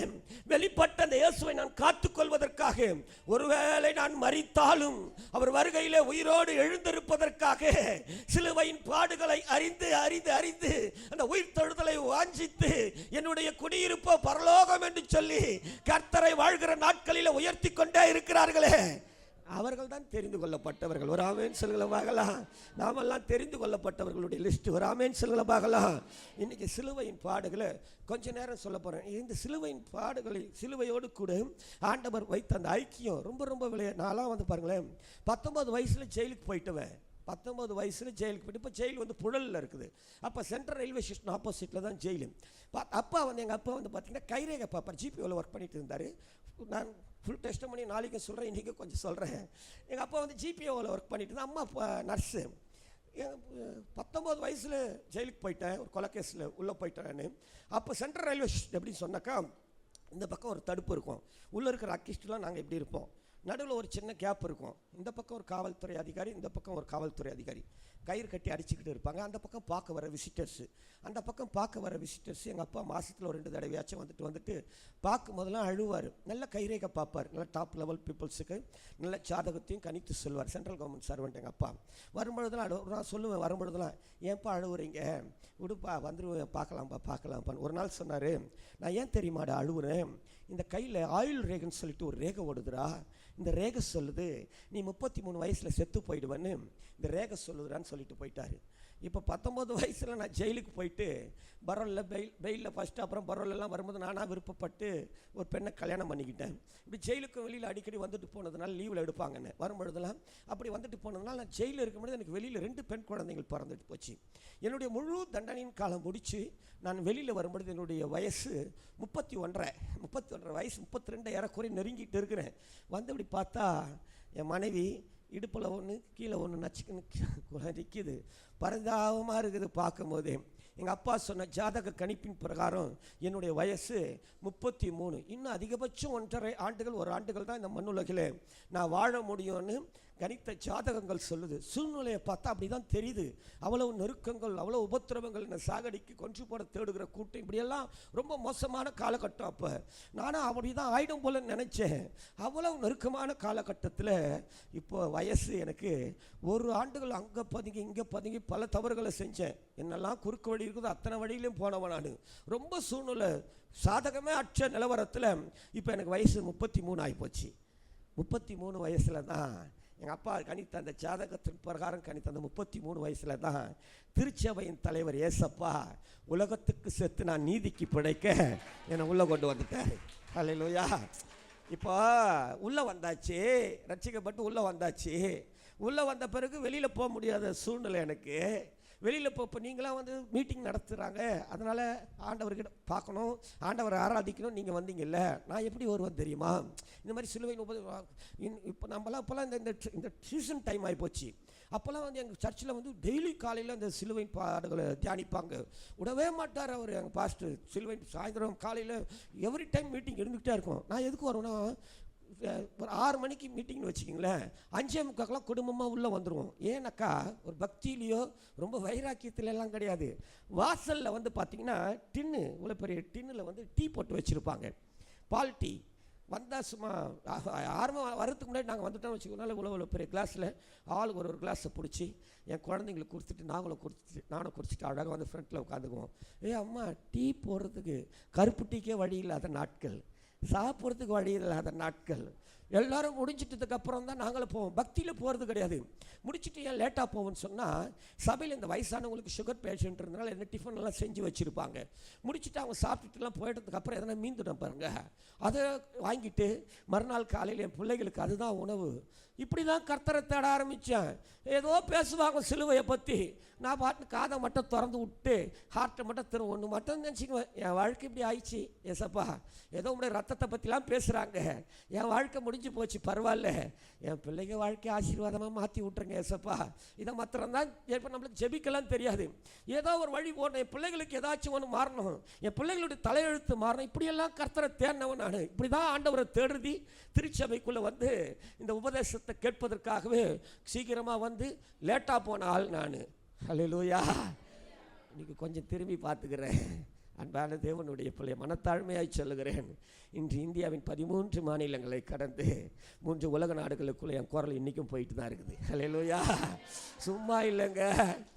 வெளிப்பட்ட அந்த இயேசுவை நான் காத்துக்கொள்வதற்காக, ஒருவேளை நான் மரித்தாலும் அவர் வருகையிலே உயிரோடு எழுந்திருப்பதற்காக சிலுவையின் பாடுகளை அறிந்து அறிந்து அறிந்து அந்த உயிர் தொழுதலை வாஞ்சித்து என்னுடைய குடியிருப்போ பரலோகம் என்று சொல்லி கர்த்தரை வாழ்கிற நாட்களில் உயர்த்தி கொண்டே இருக்கிறார்களே, அவர்கள் தான் தெரிந்து கொள்ளப்பட்டவர்கள். ஒரு ஆமென் சொல்லுங்களை பார்க்கலாம். நாமெல்லாம் தெரிந்து கொள்ளப்பட்டவர்களுடைய லிஸ்ட். ஒரு ஆமென் சொல்லுங்களை பார்க்கலாம். இன்னைக்கு சிலுவையின் பாடுகளை கொஞ்ச நேரம் சொல்ல போகிறேன். இந்த சிலுவையின் பாடுகளை, சிலுவையோடு கூட ஆண்டவர் வைத்த அந்த ஐக்கியம் ரொம்ப ரொம்ப நான்லாம் வந்து பாருங்களேன், 19 வயசில் ஜெயிலுக்கு போயிட்டுவேன். 19 வயசில் ஜெயிலுக்கு போயிட்டு, இப்போ ஜெயில் வந்து புழலில் இருக்குது. அப்போ சென்ட்ரல் ரயில்வே ஸ்டேஷன் ஆப்போசிட்டில் தான் ஜெயிலு. அப்பா வந்து எங்கள் அப்பா வந்து பார்த்தீங்கன்னா கைரேகை பாப்பார், ஜிபிஓவில் ஒர்க் பண்ணிட்டு இருந்தார். நான் ஃபுல் டெஸ்ட் பண்ணி நாளைக்கு சொல்கிறேன், இன்றைக்கி கொஞ்சம் சொல்கிறேன். எங்கள் அப்பா வந்து ஜிபிஓவில் ஒர்க் பண்ணிட்டு இருந்தால், அம்மா நர்ஸு. 19 வயசில் ஜெயிலுக்கு போயிட்டேன், ஒரு கொலைகேஸில் உள்ளே போயிட்டேன் நான். அப்போ சென்ட்ரல் ரயில்வே ஸ்டேஷன் எப்படின்னு சொன்னாக்கா, இந்த பக்கம் ஒரு தடுப்பு இருக்கும், உள்ளே இருக்கிற அக்கிஸ்ட்லாம் நாங்கள் எப்படி இருப்போம், நடுவில் ஒரு சின்ன கேப் இருக்கும். இந்த பக்கம் ஒரு காவல்துறை அதிகாரி, இந்த பக்கம் ஒரு காவல்துறை அதிகாரி கயிறு கட்டி அடிச்சுக்கிட்டு இருப்பாங்க. அந்த பக்கம் பார்க்க வர விசிட்டர்ஸு, அந்த பக்கம் பார்க்க வர விசிட்டர்ஸ் எங்கள் அப்பா மாதத்தில் ஒரு 2 தடவையாச்சும் வந்துட்டு பார்க்கும் போதெல்லாம் அழுவார். நல்ல கைரேகை பார்ப்பார். நல்ல டாப் லெவல் பீப்புள்ஸுக்கு நல்ல ஜாதகத்தையும் கணித்து சொல்வார். சென்ட்ரல் கவர்மெண்ட் சர்வெண்ட் எங்கள் அப்பா. வரும்பொழுதெல்லாம் நான் சொல்லுவேன், வரும்பொழுதெல்லாம் ஏன்ப்பா அழுவுறீங்க, விடுப்பா வந்துடுவேன், பார்க்கலாம்ப்பான்னு. ஒரு நாள் சொன்னார், நான் ஏன் தெரியுமாடா அழுவுறேன், இந்த கையில் ஆயுள் ரேகைன்னு சொல்லிட்டு ஒரு ரேகை ஓடுதுடா, இந்த ரேகை சொல்லுது நீ 33 வயசில் செத்து போயிடுவேன்னு இந்த ரேகை சொல்லுதுடான்னு சொல்லிட்டு போயிட்டார். இப்போ 19 வயசில் நான் ஜெயிலுக்கு போயிட்டு பரோலில் பெயிலில் ஃபஸ்ட்டு, அப்புறம் பரோலெல்லாம் வரும்போது நானாக விருப்பப்பட்டு ஒரு பெண்ணை கல்யாணம் பண்ணிக்கிட்டேன். இப்படி ஜெயிலுக்கு வெளியில் அடிக்கடி வந்துட்டு போனதுனால லீவில் எடுப்பாங்கன்னு வரும்பொழுதெல்லாம் அப்படி வந்துட்டு போனதுனால நான் ஜெயிலில் இருக்கும்போது எனக்கு வெளியில் 2 பெண் குழந்தைகள் பிறந்துட்டு போச்சு. என்னுடைய முழு தண்டனையின் காலம் முடித்து நான் வெளியில் வரும்பொழுது என்னுடைய வயசு 31 வயசு, 32 ஏறக்குறைய நெருங்கிட்டு இருக்கிறேன். வந்து இப்படி பார்த்தா என் மனைவி இடுப்பில் ஒன்று கீழே ஒன்று நச்சுக்குன்னு நிற்கிது. பரிதாபமாக இருக்குது பார்க்கும்போதே. எங்கள் அப்பா சொன்ன ஜாதக கணிப்பின் பிரகாரம் என்னுடைய வயசு 33. இன்னும் அதிகபட்சம் 1.5 ஆண்டுகள், 1 ஆண்டுகள் தான் இந்த மண்ணுலகில் நான் வாழ முடியும்னு கணித்த ஜாதகங்கள் சொல்லுது. சூழ்நிலையை பார்த்தா அப்படி தான் தெரியுது. அவ்வளவு நெருக்கங்கள், அவ்வளோ உபத்திரவங்கள், என்னை சாகடிக்கு கொன்று போட தேடுகிற கூட்டம், இப்படியெல்லாம் ரொம்ப மோசமான காலகட்டம். அப்போ நானும் அப்படி தான் ஆயிடும் போல நினச்சேன். அவ்வளவு நெருக்கமான காலகட்டத்தில் இப்போ வயசு எனக்கு 1 ஆண்டுகள் அங்கே பதுங்கி இங்கே பதுங்கி பல தவறுகளை செஞ்சேன். என்னெல்லாம் குறுக்கு வழி இருக்குதோ அத்தனை வழியிலையும் போனவன் நான். ரொம்ப சூழ்நிலை சாதகமே அற்ற நிலவரத்தில் இப்போ எனக்கு வயசு 33 ஆகிப்போச்சு. 33 வயசில் தான் எங்கள் அப்பா கணித்த அந்த ஜாதகத்தின் பிரகாரம் கணித்த அந்த 33 வயசில் தான் திருச்சபையின் தலைவர் ஏசப்பா உலகத்துக்கு செத்து நான் நீதிக்கு பிழைக்க என்னை உள்ளே கொண்டு வந்துட்டார். ஹல்லேலூயா. இப்போ உள்ளே வந்தாச்சு, ரட்சிக்கப்பட்டு உள்ளே வந்தாச்சு. உள்ளே வந்த பிறகு வெளியில் போக முடியாத சூழ்நிலை எனக்கு. வெளியில் இப்போ நீங்களாம் வந்து மீட்டிங் நடத்துகிறாங்க, அதனால் ஆண்டவர்கிட்ட பார்க்கணும், ஆண்டவரை ஆராதிக்கணும், நீங்கள் வந்தீங்கல்ல, நான் எப்படி வருவேன் தெரியுமா? இந்த மாதிரி சிலுவையின் இப்போ நம்மளாம் இப்போலாம் இந்த சீசன் டைம் ஆகிப்போச்சு. அப்போல்லாம் வந்து எங்கள் சர்ச்சில் வந்து டெய்லி காலையில் அந்த சிலுவையின் பாடுகளை தியானிப்பாங்க. விடவே மாட்டார் அவர், எங்கள் பாஸ்டர். சிலுவையின் சாயந்தரம் காலையில் எவ்ரி டைம் மீட்டிங் இருந்துக்கிட்டே இருக்கும். நான் எதுக்கு வருவேன்னா, ஒரு 6 மணிக்கு மீட்டிங்னு வச்சுக்கிங்களேன், 5:45 குடும்பமாக உள்ளே வந்துடுவோம். ஏன்னாக்கா ஒரு பக்தியிலையோ ரொம்ப வைராக்கியத்துல எல்லாம் கிடையாது. வாசலில் வந்து பார்த்திங்கன்னா டின்னு, இவ்வளோ பெரிய டின்னில் வந்து டீ போட்டு வச்சுருப்பாங்க, பால் டீ. வந்தால் சும்மா ஆர்வம் வரதுக்கு முன்னாடி நாங்கள் வந்துட்டோம்னு வச்சுக்கோனால இவ்வளோ பெரிய கிளாஸில் ஆளுக்கு ஒரு கிளாஸை பிடிச்சி என் குழந்தைங்களுக்கு கொடுத்துட்டு நானும் குடிச்சிட்டு அழகாக வந்து ஃப்ரண்ட்டில் உட்காந்துக்குவோம். அம்மா டீ போடுறதுக்கு கருப்பு டீக்கே வழி இல்லாத நாட்கள், சாப்பிட்றதுக்கு வழி இல்லாத நாட்கள். எல்லோரும் முடிச்சிட்டதுக்கப்புறம் தான் நாங்களும் போவோம். பக்தியில் போகிறது கிடையாது. முடிச்சுட்டு ஏன் லேட்டாக போவோம்னு சொன்னால், சபையில் இந்த வயசானவங்களுக்கு சுகர் பேஷண்ட் இருந்தனால என்ன டிஃபன் எல்லாம் செஞ்சு வச்சுருப்பாங்க. முடிச்சுட்டு அவங்க சாப்பிட்டுட்டுலாம் போயிட்டதுக்கப்புறம் எதனா மீந்துடும் பாருங்கள், அதை வாங்கிட்டு மறுநாள் காலையில் என் பிள்ளைகளுக்கு அதுதான் உணவு. இப்படி தான் கர்த்தரை தேட ஆரம்பித்தேன். ஏதோ பேசுவாங்க சிலுவையை பற்றி, நான் பாட்டு காதை மட்டும் திறந்து விட்டு ஹார்ட்டை மட்டும் ஒன்று மட்டும் நினச்சிக்குவேன். என் வாழ்க்கை இப்படி ஆயிடுச்சு ஏசப்பா, ஏதோ உங்களுடைய ரத்தத்தை பற்றிலாம் பேசுகிறாங்க, என் வாழ்க்கை முடிஞ்சு போச்சு, பரவாயில்ல, என் பிள்ளைங்க வாழ்க்கையை ஆசீர்வாதமாக மாற்றி விட்ருங்க ஏசப்பா. இதை மாத்திரம்தான். இப்போ நம்மளுக்கு ஜெபிக்கலாம் தெரியாது, ஏதோ ஒரு வழி போடணும், என் பிள்ளைகளுக்கு ஏதாச்சும் ஒன்று மாறணும், என் பிள்ளைகளுடைய தலையெழுத்து மாறணும். இப்படியெல்லாம் கர்த்தரை தேடினவன் நான். இப்படி தான் ஆண்டவரை தேடுதி திருச்சபைக்குள்ளே வந்து இந்த உபதேசத்தை கேட்பதற்காகவே சீக்கிரமாக வந்து லேட்டாக போன ஆள் நான். ஹல்லேலூயா. இன்னைக்கு கொஞ்சம் திரும்பி பார்த்துக்கிறேன். அன்பான தேவனுடைய பிள்ளை, மனத்தாழ்மையாய் சொல்லுகிறேன், இன்று இந்தியாவின் 13 மாநிலங்களை கடந்து 3 உலக நாடுகளுக்குள்ளே என் குரல் இன்றைக்கும் போயிட்டு தான் இருக்குது. ஹல்லேலூயா. சும்மா இல்லைங்க,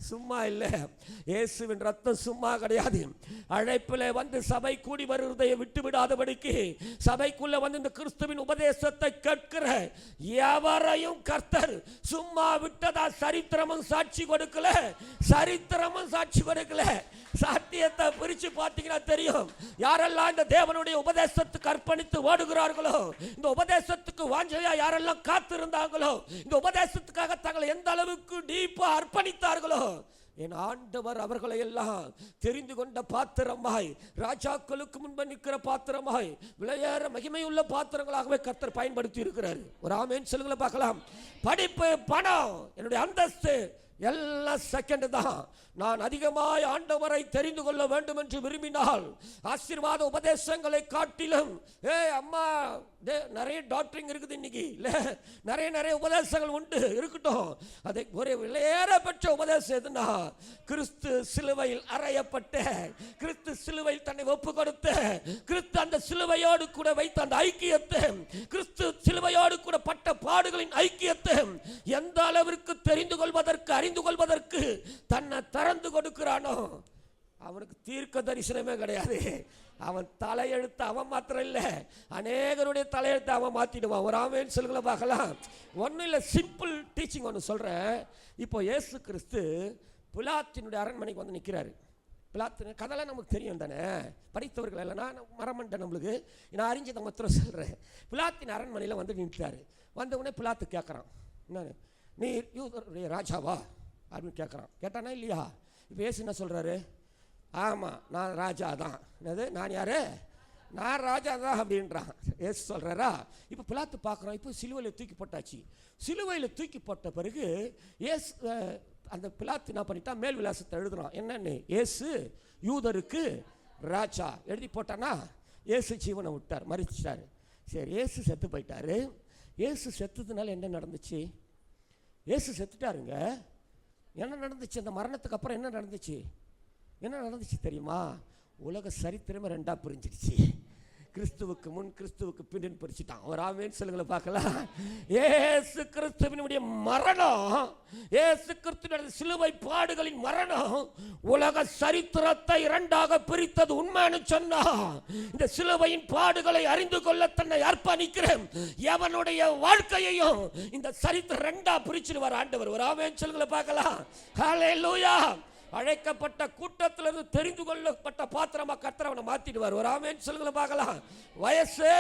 சும்மா இல்லை. இயேசுவின் ரத்தம் சும்மா கிடையாது. அழைப்பில் வந்து சபை கூடி வருவதை விட்டு விடாதபடிக்கு சபைக்குள்ளே வந்து இந்த கிறிஸ்துவின் உபதேசத்தை கேட்கிற எவரையும் கர்த்தர் சும்மா விட்டதா சரித்திரமும் சாட்சி கொடுக்கல, சரித்திரமும் சாட்சி கொடுக்கல. சாத்தியத்தை பிரித்து பார்த்தீங்கன்னா தெரியும். யாரெல்லாம் இந்த தேவனுடைய உபதேசத்துக்கு அர்ப்பணித்து ஓடுகிறார்களோ, இந்த உபதேசத்துக்கு வாஞ்சையா யாரெல்லாம் காத்திருந்தாங்களோ, இந்த உபதேசத்துக்காக தங்களை எந்த அளவுக்கு டீப்பா அர்ப்பணித்தார்களோ, என் ஆண்டவர் அவர்களை எல்லாம் தெரிந்து கொண்ட பாத்திரமாய், ராஜாக்களுக்கு முன்பு நிற்கிற பாத்திரமாய், விளையாட மகிமையுள்ள பாத்திரங்களாகவே கர்த்தர் பயன்படுத்தி இருக்கிறார். ஒரு ஆமென் சொல்லுங்கள பார்க்கலாம். படிப்பு, பணம், என்னுடைய அந்தஸ்து, எல்லாம் செகண்ட் தான். நான் அதிகமாய் ஆண்டவரை தெரிந்து கொள்ள வேண்டும் என்று விரும்பினால் ஆசீர்வாத உபதேசங்களை காட்டிலும் அம்மா நிறைய டாக்டரிங் இருக்குது இன்னைக்கு, இல்லை நிறைய உபதேசங்கள் உண்டு, இருக்கட்டும். அதை ஒரு விலையேற பெற்ற உபதேசம் எதுனா, கிறிஸ்து சிலுவையில் அறையப்பட்ட, கிறிஸ்து சிலுவையில் தன்னை ஒப்பு கொடுத்த, கிறிஸ்து அந்த சிலுவையோடு கூட வைத்த அந்த ஐக்கியத்தை, கிறிஸ்து சிலுவையோடு கூட பட்ட பாடுகளின் ஐக்கியத்தை எந்த அளவிற்கு தெரிந்து கொள்வதற்கு, அறிந்து கொள்வதற்கு தன்னை திறந்து கொடுக்கிறானோ அவனுக்கு தீர்க்க தரிசனமே கிடையாது. அவன் தலையெழுத்து அவன் மாத்திரம் இல்லை, அநேகருடைய தலையெழுத்து அவன் மாற்றிடுவான். ஒரு ஆமென் சொல்லுங்கள பார்க்கலாம். ஒன்றும் இல்லை, சிம்பிள் டீச்சிங் ஒன்று சொல்கிறேன். இப்போ இயேசு கிறிஸ்து பிலாத்தினுடைய அரண்மனைக்கு வந்து நிற்கிறாரு. பிலாத்து கதைலாம் நமக்கு தெரியும் தானே, படித்தவர்கள் இல்லைனா மரமண்டை நம்மளுக்கு, நான் அறிஞ்சதை மாத்திரம் சொல்கிறேன். பிலாத்தின் அரண்மனையில் வந்து நின்றுட்டார். வந்த உடனே பிலாத்து கேட்குறான், என்ன நீ யூதருடைய ராஜாவா அப்படின்னு கேட்குறான். கேட்டானா இல்லையா? இப்போ இயேசு என்ன சொல்கிறாரு? ஆமாம், நான் ராஜா தான். என்னது, நான் யார்? நான் ராஜா தான் அப்படின்றான். ஏசு சொல்கிறாரா? இப்போ பிலாத்து பார்க்குறோம். இப்போ சிலுவையில் தூக்கி போட்டாச்சு. சிலுவையில் தூக்கி போட்ட பிறகு ஏசு அந்த பிலாத்து என்ன பண்ணிட்டா, மேல் விலாசத்தை எழுதுறான். என்னன்னு? ஏசு யூதருக்கு ராஜா எழுதி போட்டானா, ஏசு ஜீவனை விட்டார், மறிச்சிட்டார். சரி, ஏசு செத்து போயிட்டாரு. ஏசு செத்துதுனால என்ன நடந்துச்சு? ஏசு செத்துட்டாருங்க. என்ன நடந்துச்சு? அந்த மரணத்துக்கு அப்புறம் என்ன நடந்துச்சு? என்ன நடந்துச்சு தெரியுமா? உலக சரித்திரமே ரெண்டாக பிரிஞ்சிடுச்சு. கிறிஸ்துவுக்கு முன், கிறிஸ்துவுக்கு பின்னு பிரிச்சுட்டான். ஒரு ஆமென் சொல்லுங்களை பார்க்கலாம். ஏசு கிறிஸ்துவினுடைய மரணம், ஏசு கிறிஸ்துவினுடைய சிலுவை பாடுகளின் மரணம் உலக சரித்திரத்தை இரண்டாக பிரித்தது. உண்மைன்னு சொன்னா, இந்த சிலுவையின் பாடுகளை அறிந்து கொள்ள தன்னை அர்ப்பணிக்கிறேன் எவனுடைய வாழ்க்கையையும் இந்த சரித்திரம் ரெண்டா பிரிச்சுடுவார் ஆண்டவர். ஒரு ஆமென் சொல்லுங்களை பார்க்கலாம். ஹல்லேலூயா. அழைக்கப்பட்ட கூட்டத்திலிருந்து தெரிந்து கொள்ளப்பட்ட பாத்திரமா கர்த்தர் அவனை மாத்திடுவார். ஒரு ஆமென் சொல்லுங்கள பார்க்கலாம். வயசு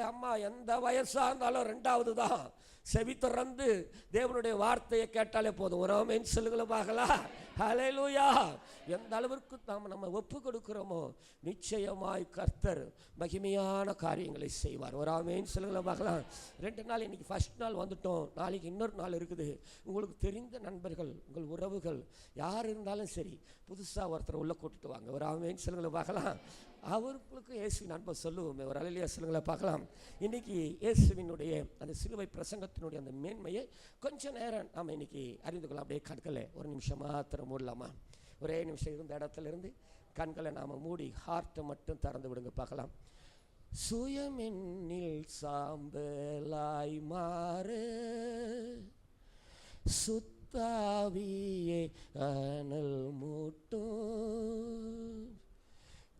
அம்மா எந்த வயசா இருந்தாலும் ரெண்டாவது தான். செவி திறந்து தேவனுடைய வார்த்தையை கேட்டாலே போதும். ஒரு ஆமென் சொல்லுங்கள பார்க்கலாம். ஹல்லேலூயா. எந்த அளவிற்கு நம்ம ஒப்பு கொடுக்கிறோமோ நிச்சயமாய் கர்த்தர் மகிமையான காரியங்களை செய்வார். ஒரு ஆமென் சொல்லுங்கள பார்க்கலாம். 2 நாள், இன்னைக்கு ஃபர்ஸ்ட் நாள் வந்துட்டோம், நாளைக்கு இன்னொரு நாள் இருக்குது. உங்களுக்கு தெரிந்த நண்பர்கள், உங்கள் உறவுகள் யார் இருந்தாலும் சரி, புதுசாக ஒருத்தர் உள்ள கூட்டிட்டு வாங்க. ஒரு ஆமென் சொல்லுங்கள பார்க்கலாம். அவர்களுக்கு இயேசுவின் அன்பை சொல்லுவோமே. ஒரு அல்லேலூயா சொல்லுங்கள பார்க்கலாம். இன்னைக்கு இயேசுவினுடைய அந்த சிலுவை பிரசங்கத்தினுடைய அந்த மேன்மையை கொஞ்ச நேரம் நாம் இன்னைக்கு அறிந்து கொள்ளலாம். அப்படியே கண்களை ஒரு நிமிஷம் மாத்திரம் மூடலாமா? ஒரே நிமிஷம் இருந்த இடத்துல இருந்து கண்களை நாம் மூடி ஹார்ட்டை மட்டும் திறந்து விடுங்க பார்க்கலாம். சுயமென்னில் சாம்பலாய் மாறு, சுத்தாவியே அனல் மூட்டும்,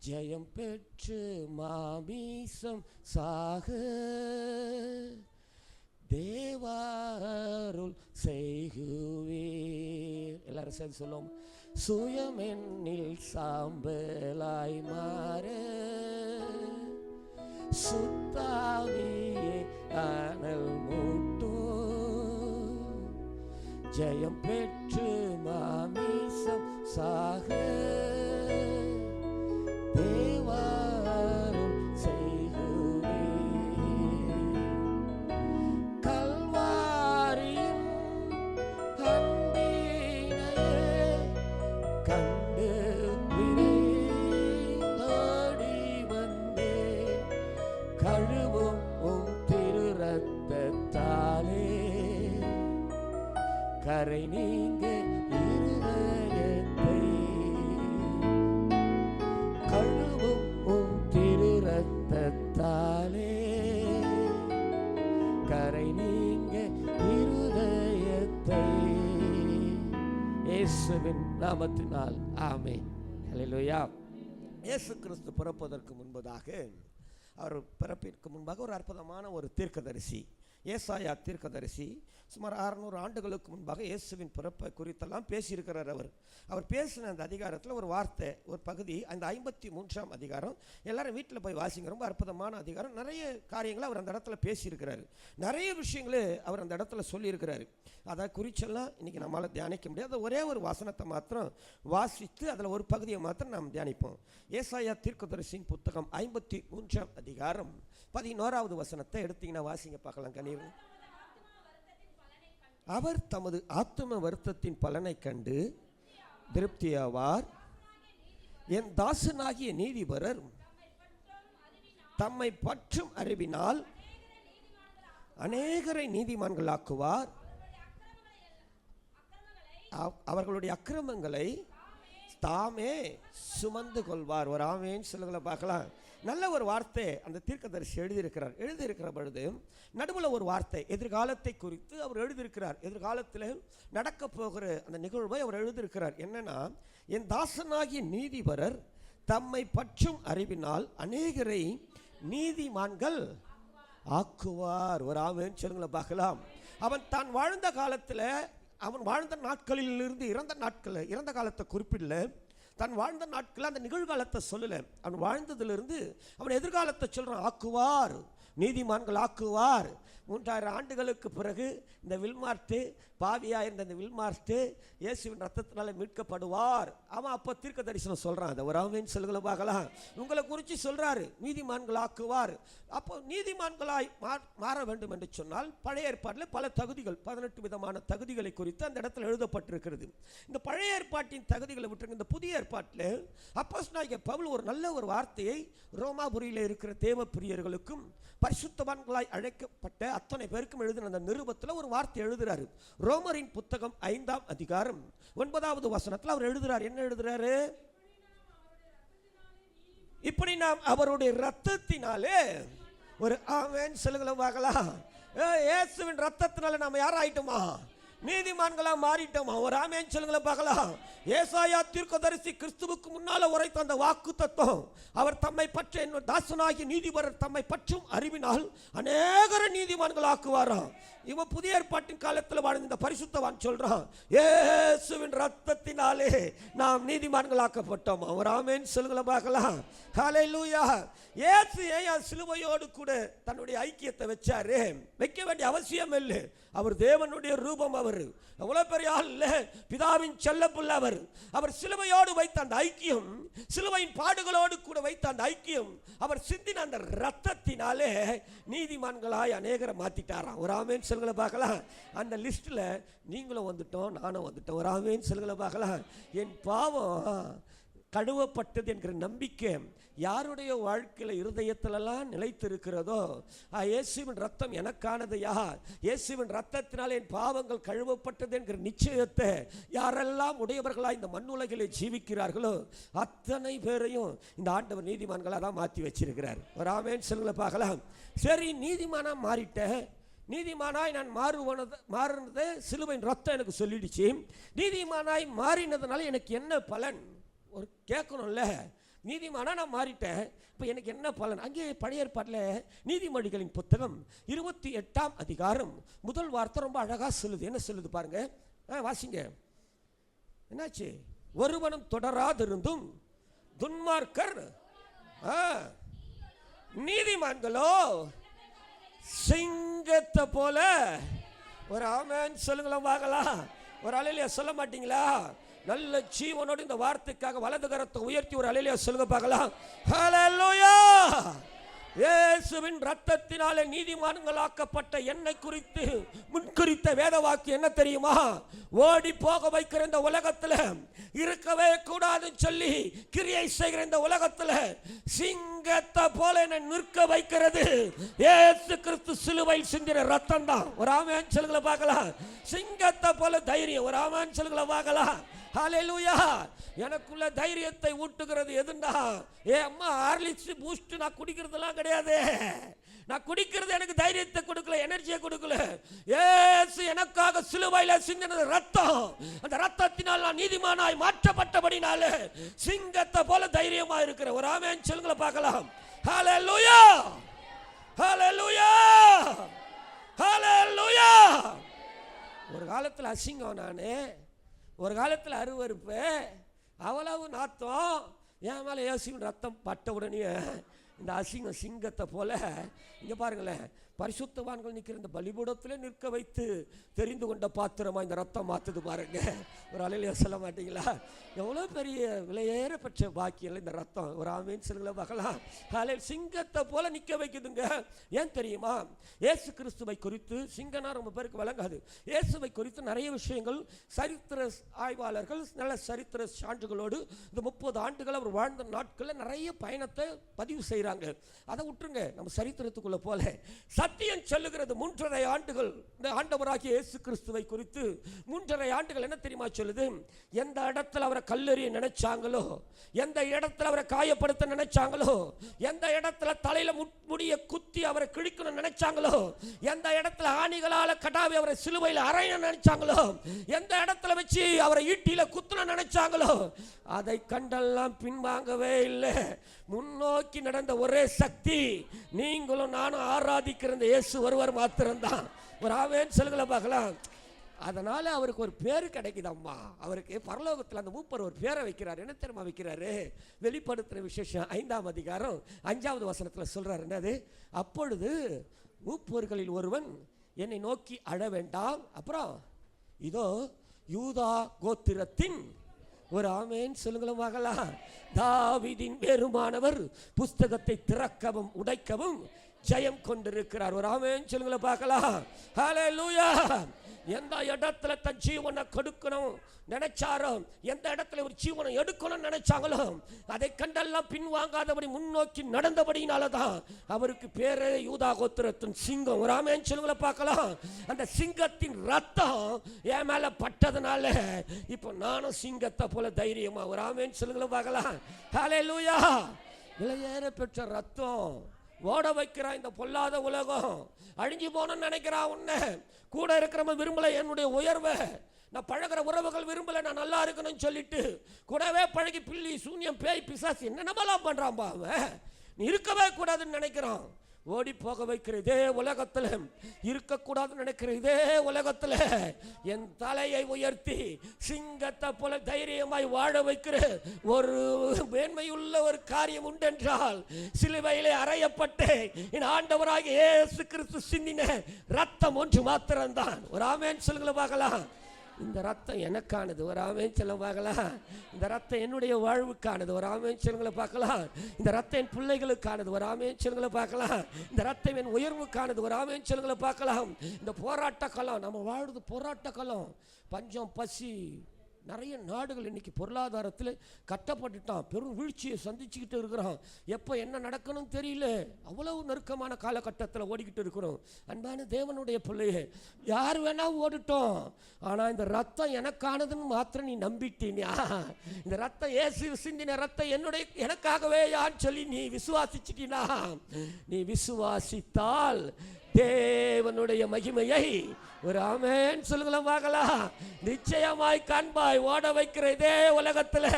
ஜெயம் பெற்று மாமீசம் சாக தேவாருள் செய்குவீர். எல்லாரும் சேர்ந்து சொல்லுவோம். சுயமென்னில் சாம்பலாய் மாற, சுத்தாவியே அனல் மூட்டும், ஜெயம் பெற்று மாமீசம் சாக தேவாருள் செய்குவீர். கல்வாரியின் அன்பினையே கண்டு விரைந்தோடி வந்தே, கழுவும் திரு ரத்தத்தாலே கரை நீங்க இருதயத்தை, கழுவும் திரு ரத்தத்தாலே கரை நீங்க இருதயத்தை. இயேசுவின் நாமத்தினால் ஆமென். ஹல்லேலூயா. இயேசு கிறிஸ்து பிறப்பதற்கு முன்பதாக, அவர் பிறப்பிற்கு முன்பாக ஒரு அற்புதமான ஒரு தீர்க்கதரிசி, ஏசாயா தீர்க்கதரிசி சுமார் 600 ஆண்டுகளுக்கு முன்பாக இயேசுவின் பிறப்பை குறித்தெல்லாம் பேசியிருக்கிறார். அவர் பேசின அந்த அதிகாரத்தில் ஒரு வார்த்தை, ஒரு பகுதி, அந்த 53ஆம் அதிகாரம், எல்லாரும் வீட்டில் போய் வாசிங்க. ரொம்ப அற்புதமான அதிகாரம். நிறைய காரியங்களை அவர் அந்த இடத்துல பேசியிருக்கிறாரு. நிறைய விஷயங்களே அவர் அந்த இடத்துல சொல்லியிருக்கிறாரு. அதை குறிச்செல்லாம் இன்றைக்கி நம்மளால் தியானிக்க முடியாது. ஒரே ஒரு வசனத்தை மாத்திரம் வாசித்து அதில் ஒரு பகுதியை மாத்திரம் நாம் தியானிப்போம். ஏசாயா தீர்க்கதரிசியின் புத்தகம் 53ஆம் அதிகாரம் 11வது வசனத்தை எடுத்தீங்கன்னா வாசிங்க பார்க்கலாம். கண்ணீர் அவர் தமது ஆத்தும வருத்தத்தின் பலனை கண்டு திருப்தியாவார். என் தாசனாகிய நீதிபரர் தம்மை பற்றும் அறிவினால் அநேகரை நீதிமான்களாக்குவார். அவர்களுடைய அக்கிரமங்களை தாமே சுமந்து கொள்வார். ஒரு ஆமேன்னு சொல்லுங்கள பார்க்கலாம். நல்ல ஒரு வார்த்தை அந்த தீர்க்கதரிசி எழுதியிருக்கிற பொழுது நடுவில் ஒரு வார்த்தை எதிர்காலத்தை குறித்து அவர் எழுதியிருக்கிறார். எதிர்காலத்தில் நடக்க போகிற அந்த நிகழ்வை அவர் எழுதியிருக்கிறார். என்னன்னா, என் தாசனாகிய நீதிபரர் தம்மை பற்றும் அறிவினால் அநேகரை நீதிமான்கள் ஆக்குவார். ஒரு ஆமேன்னு சொல்லுங்கள பார்க்கலாம். அவன் தான் வாழ்ந்த காலத்தில், அவன் வாழ்ந்த நாட்களிலிருந்து இறந்த காலத்தை குறிப்பிடல. தன் வாழ்ந்த நாட்கள் அந்த நிகழ்காலத்தை சொல்லல. அவன் வாழ்ந்ததிலிருந்து அவன் எதிர்காலத்தை சொல்றான். ஆக்குவார், நீதிமான்கள் ஆக்குவார். 3000 ஆண்டுகளுக்கு பிறகு இந்த வில்மார்ட்டு, பாவியா இருந்த இந்த வில்மார்ட்டு இயேசுவின் ரத்தத்தினால மீட்கப்படுவார். அவன் அப்போ தீர்க்க தரிசனம் சொல்றான். அதை ஒரு ஆமேன் சொல்லுங்கள பார்க்கலாம். உங்களை குறித்து சொல்றாரு, நீதிமான்கள் ஆக்குவார். அப்போ நீதிமான்களாய் மாற வேண்டும் என்று சொன்னால் பழைய ஏற்பாட்டில் பல தகுதிகள், 18 விதமான தகுதிகளை குறித்து அந்த இடத்துல எழுதப்பட்டிருக்கிறது. இந்த பழைய ஏற்பாட்டின் தகுதிகளை விட்டுருங்க. இந்த புதிய ஏற்பாட்டில் அப்போஸ்தலனாகிய பவுல் ஒரு நல்ல ஒரு வார்த்தையை ரோமாபுரியில் இருக்கிற தேவ பிரியர்களுக்கும் பரிசுத்தவான்களாய் அழைக்கப்பட்ட அத்தனை பேருக்கும் எழுதின அந்த நிருபத்தில் ஒரு வார்த்தை எழுதுறாரு. ரோமரின் புத்தகம் 5ஆம் அதிகாரம் 9வது வசனத்தில் அவர் எழுதுறார். என்ன எழுதுறாரு? இப்படி நாம் அவருடைய ரத்தத்தினாலே, ஒரு ஆமென் சொல்லுங்கள பார்க்கலாம். இயேசுவின் ரத்தத்தினால நாம் யார் ஆயிட்டோமா? நீதிமான்களா மாறிட்டோமா? ஒரு ஆமென் சொல்லுங்கள பார்க்கலாம். ஏசாயா தீர்க்கதரிசி கிறிஸ்துவுக்கு முன்னால உரைத்த அந்த வாக்கு தத்துவம், அவர் தம்மை பற்றி தாசனாகிய நீதிபரர் தம்மை பற்றும் அறிவினால் அநேகர நீதிமான்கள் ஆக்குவாராம். இவன் புதிய ஏற்பாட்டின் காலத்தில் வாழ்ந்த இந்த பரிசுத்தவான் சொல்றான், இயேசுவின் ரத்தத்தினாலே நாம் நீதிமான்கள் ஆக்கப்பட்டோம். ஒரு ஆமென் சொல்லுங்கள பார்க்கலாம். ஹல்லேலூயா. இயேசு ஏன் சிலுவையோடு கூட தன்னுடைய ஐக்கியத்தை வச்சாரு? வைக்க வேண்டிய அவசியம் இல்லை. அவர் தேவனுடைய ரூபம். அவர் எவ்வளவு பெரிய ஆள் இல்ல, பிதாவின் செல்ல பிள்ளை. அவர் சிலுவையோடு வைத்த அந்த ஐக்கியம், சிலுவையின் பாடுகளோடு கூட வைத்த அந்த ஐக்கியம், அவர் சிந்தின அந்த ரத்தத்தினாலே நீதிமான்களாய் அநேகரை மாத்திட்டாராம். ஒரு ஆமென் சொல்லுங்கள பார்க்கலாம். அந்த லிஸ்ட்ல நீங்களும் வந்துட்டோம், நானும் வந்துட்டோம். ஒரு ஆமென் சொல்லுங்கள பார்க்கலாம். என் பாவம் கழுவப்பட்டது என்கிற நம்பிக்கை யாருடைய வாழ்க்கையில் இருதயத்திலெல்லாம் நிலைத்திருக்கிறதோ, இயேசுவின் ரத்தம் எனக்கானதையா, இயேசுவின் ரத்தத்தினால் என் பாவங்கள் கழுவப்பட்டது என்கிற நிச்சயத்தை யாரெல்லாம் உடையவர்களாக இந்த மண்ணுலகிலே ஜீவிக்கிறார்களோ அத்தனை பேரையும் இந்த ஆண்டவர் நீதிமான்களாக தான் மாற்றி வச்சிருக்கிறார். ஒரு ஆமென் சொல்லுங்கள பார்க்கலாம். சரி, நீதிமானா மாறிட்டேன், நீதிமானாய் நான் மாறினது சிலுவையின் ரத்தம் எனக்கு சொல்லிடுச்சு. நீதிமானாய் மாறினதுனால எனக்கு என்ன பலன்? ஒரு கேட்கணும்ல. நீதிமானா நான் மாறிட்டேன், இப்போ எனக்கு என்ன பலன்? அங்கே பழைய ஏற்பாட்டில் நீதிமொழிகளின் புத்தகம் 28ஆம் அதிகாரம் முதல் வார்த்தை ரொம்ப அழகாக சொல்லுது. என்ன சொல்லுது பாருங்க, வாசிங்க. என்னாச்சு? ஒருவனும் தொடராதிருந்தும் துன்மார்க்கர் நீதிமான்களோ சிங்கத்தை போல. ஒரு ஆமென் சொல்லுங்களா பார்க்கலாம். ஒரு அல்லேலூயா சொல்ல மாட்டீங்களா? நல்ல ஜீவனோடு இந்த வார்த்தைக்காக வலது கரத்தை உயர்த்தி ஒரு அல்லேலூயா சொல்லுங்க பார்க்கலாம். ஹல்லேலூயா. இயேசுவின் ரத்தத்தினாலே நீதிமான்களாக்கப்பட்ட என்னை குறித்து முன்குறித்த வேத வாக்கியம் என்ன தெரியுமா? ஓடி போக வைக்கிற இந்த உலகத்தில், இருக்கவே கூடாதுன்னு சொல்லி கிரியை செய்கிற இந்த உலகத்தில் சிங்கத்தை போல என்னை நிற்க வைக்கிறது இயேசு கிறிஸ்து சிலுவையில் சிந்தின ரத்தம் தான். ஒரு ஆமென் சொல்லுங்கள பார்க்கலாம். சிங்கத்தை போல தைரியம். ஒரு ஆமென் சொல்லுங்கள பார்க்கலாம். ஹல்லேலூயா. எனக்குள்ள தைரியத்தை ஊட்டுகிறது எதுண்டா? அம்மா ஹார்லிக்ஸ் பூஸ்ட் நான் குடிக்கிறதெல்லாம் கிடையாது. நான் குடிக்கிறது எனக்கு தைரியத்தை கொடுக்கல, எனர்ஜியை கொடுக்கல. இயேசு எனக்காக சிலுவையில சிந்தின ரத்தம், அந்த ரத்தத்தினால் நான் நீதிமானாய் மாற்றப்பட்டபடினால சிங்கத்தை போல தைரியமா இருக்கிற. ஒரு ஆமென் சொல்லுங்கள பார்க்கலாம். ஹல்லேலூயா. ஹல்லேலூயா. ஹல்லேலூயா. ஒரு காலத்தில் அசிங்கம் நானே, ஒரு காலத்தில் அருவருப்பு, அவ்வளவு நாத்தம். என் மேலே இயேசுவின் ரத்தம் பட்ட உடனே இந்த அசிங்கம் சிங்கத்தை போல. இங்கே பாருங்களேன், பரிசுத்தவான்கள் நிற்கிற இந்த பலிபீடத்திலே நிற்க வைத்து தெரிந்து கொண்ட பாத்திரமா இந்த ரத்தம் மாற்றுது பாருங்க. ஒரு அலையில சொல்ல மாட்டீங்களா? எவ்வளோ பெரிய விலையேற பெற்ற பாக்கியம் இந்த ரத்தம். ஒரு ஆமீன் சொல்லுங்கள பார்க்கலாம். காலையில் சிங்கத்தை போல நிற்க வைக்குதுங்க. ஏன் தெரியுமா? இயேசு கிறிஸ்துவை குறித்து சிங்கனா ரொம்ப பேருக்கு விளங்காது. இயேசுவை குறித்து நிறைய விஷயங்கள் சரித்திர ஆய்வாளர்கள் நல்ல சரித்திர சான்றுகளோடு இந்த 30 ஆண்டுகள் அவர் வாழ்ந்த நாட்களில் நிறைய பயணத்தை பதிவு செய்கிறாங்க. அதை விட்டுருங்க, நம்ம சரித்திரத்துக்குள்ள போல சத்தியம் சொல்லுகிறது 3.5 ஆண்டுகள் இந்த ஆண்டவராகிய இயேசு கிறிஸ்துவை குறித்து 3.5 ஆண்டுகள் என்ன தெரியுமா சொல்லுது? எந்த இடத்துல அவரை கல்லெறிய நினைச்சாங்களோ, எந்த இடத்துல அவரை காயப்படுத்த நினைச்சாங்களோ, எந்த இடத்துல தலையில முடிய குத்தி அவரை கிழிக்கணும் நினைச்சாங்களோ, எந்த இடத்துல ஆணிகளால கடாவி அவரை சிலுவையில் அறைய நினைச்சாங்களோ, எந்த இடத்துல வச்சு அவரை ஈட்டியில குத்தணும் நினைச்சாங்களோ, அதை கண்டெல்லாம் பின்வாங்கவே இல்லை. முன்னோக்கி நடந்த ஒரே சக்தி நீங்களும் நானும் ஆராதிக்கிற இயேசு ஒருவர் மாத்திரம்தான். ஒரு ஆமென் சொல்லுங்கள பார்க்கலாம். அதனால அவருக்கு ஒரு பேரு கிடைக்குதம்மா. அவருக்கு பரலோகத்தில் அந்த மூப்பர் ஒரு பேரை வைக்கிறார். என்ன தெரியுமா வைக்கிறாரு? வெளிப்படுத்துற விசேஷம் 5ஆம் அதிகாரம் 5வது வசனத்தில் சொல்றாரு. என்னது? அப்பொழுது மூப்பர்களில் ஒருவன் என்னை நோக்கி அழ வேண்டாம், அப்புறம் இதோ யூதா கோத்திரத்தின் ஒரு ஆமேன் சொல்லுங்களும் மகளா தாவீதின் வேறுமானவர் புஸ்தகத்தை திறக்கவும் உடைக்கவும் ஜெயம் கொண்டிருக்கிறார். ஒரு ஆமேன் சொல்லுங்கள பார்க்கலாம். ஹல்லேலூயா. எந்த இடத்துல தன் ஜீவனை கொடுக்கணும் நினைச்சாரோ, எந்த இடத்துல ஒரு ஜீவனை எடுக்கணும் நினைச்சாங்களோ, அதை கண்டெல்லாம் பின்வாங்காதபடி முன்னோக்கி நடந்தபடினாலதான் அவருக்கு பேரே யூதா கோத்திரத்தின் சிங்கம். ஒரு ஆமென் சொல்லுங்கள பார்க்கலாம். அந்த சிங்கத்தின் ரத்தம் என் மேல பட்டதுனால இப்போ நானும் சிங்கத்தை போல தைரியமா ஒரு ஆமென் சொல்லுங்கள பார்க்கலாம். ஹல்லேலூயா. விலையேற பெற்ற ரத்தம் ஓட வைக்கிறா இந்த பொல்லாத உலகம். அழிஞ்சு போனன்னு நினைக்கிறா. உன்னை கூட இருக்கிறவன் விரும்பல என்னுடைய உயர்வை, நான் பழகிற உறவுகள் விரும்பல நான் நல்லா இருக்கணும்னு சொல்லிட்டு கூடவே பழகி பில்லி சூன்யம் பேய் பிசாசு என்னென்னலாம் பண்றான்பா அவன். நீ இருக்கவே கூடாதுன்னு நினைக்கிறான். ஓடி போக வைக்கிற இதே உலகத்தில், இருக்கக்கூடாதுன்னு நினைக்கிற இதே உலகத்தில் என் தலையை உயர்த்தி சிங்கத்தை போல தைரியமாய் வாழ வைக்கிற ஒரு மேன்மையுள்ள ஒரு காரியம் உண்டென்றால் சிலுவையிலே அறையப்பட்டு என் ஆண்டவராகிய இயேசு கிறிஸ்து சிந்தின ரத்தம் ஒன்று மாத்திரம்தான். ஒரு ஆமென் சொல்லுங்கள பார்க்கலாம். இந்த ரத்தம் எனக்கானது. ஒரு ஆமென் சொல்ல பார்க்கலாம். இந்த ரத்தம் என்னுடைய வாழ்வுக்கானது. ஒரு ஆமென் சொல்லுங்கள பார்க்கலாம். இந்த ரத்தம் என் பிள்ளைகளுக்கானது. ஒரு ஆமென் சொல்லுங்கள பார்க்கலாம். இந்த ரத்தம் என் உயர்வுக்கானது. ஒரு ஆமென் சொல்லுங்கள பார்க்கலாம். இந்த போராட்ட காலம் நம்ம வாழ்றது போராட்ட காலம். பஞ்சம் பசி நிறைய நாடுகள் இன்னைக்கு பொருளாதாரத்தில் கட்டப்பட்டுட்டான். பெரும் வீழ்ச்சியை சந்திச்சுக்கிட்டு இருக்கிறோம். எப்போ என்ன நடக்கணும் தெரியல. அவ்வளவு நெருக்கமான காலகட்டத்தில் ஓடிக்கிட்டு இருக்கிறோம். அன்பான தேவனுடைய பிள்ளையே, யார் வேணா ஓடிட்டோம், ஆனால் இந்த ரத்தம் எனக்கானதுன்னு மாத்திரம் நீ நம்பிட்டீனா, இந்த ரத்தம் இயேசு சிந்தின ரத்தம் என்னுடைய எனக்காகவே யான்னு சொல்லி நீ விசுவாசிச்சிட்டினா, நீ விசுவாசித்தால் தேவனுடைய மகிமையை ஒரு ஆமென் சொல்லுங்கள பார்க்கலாம் நிச்சயமாய் காண்பாய். ஓட வைக்கிற இதே உலகத்தில்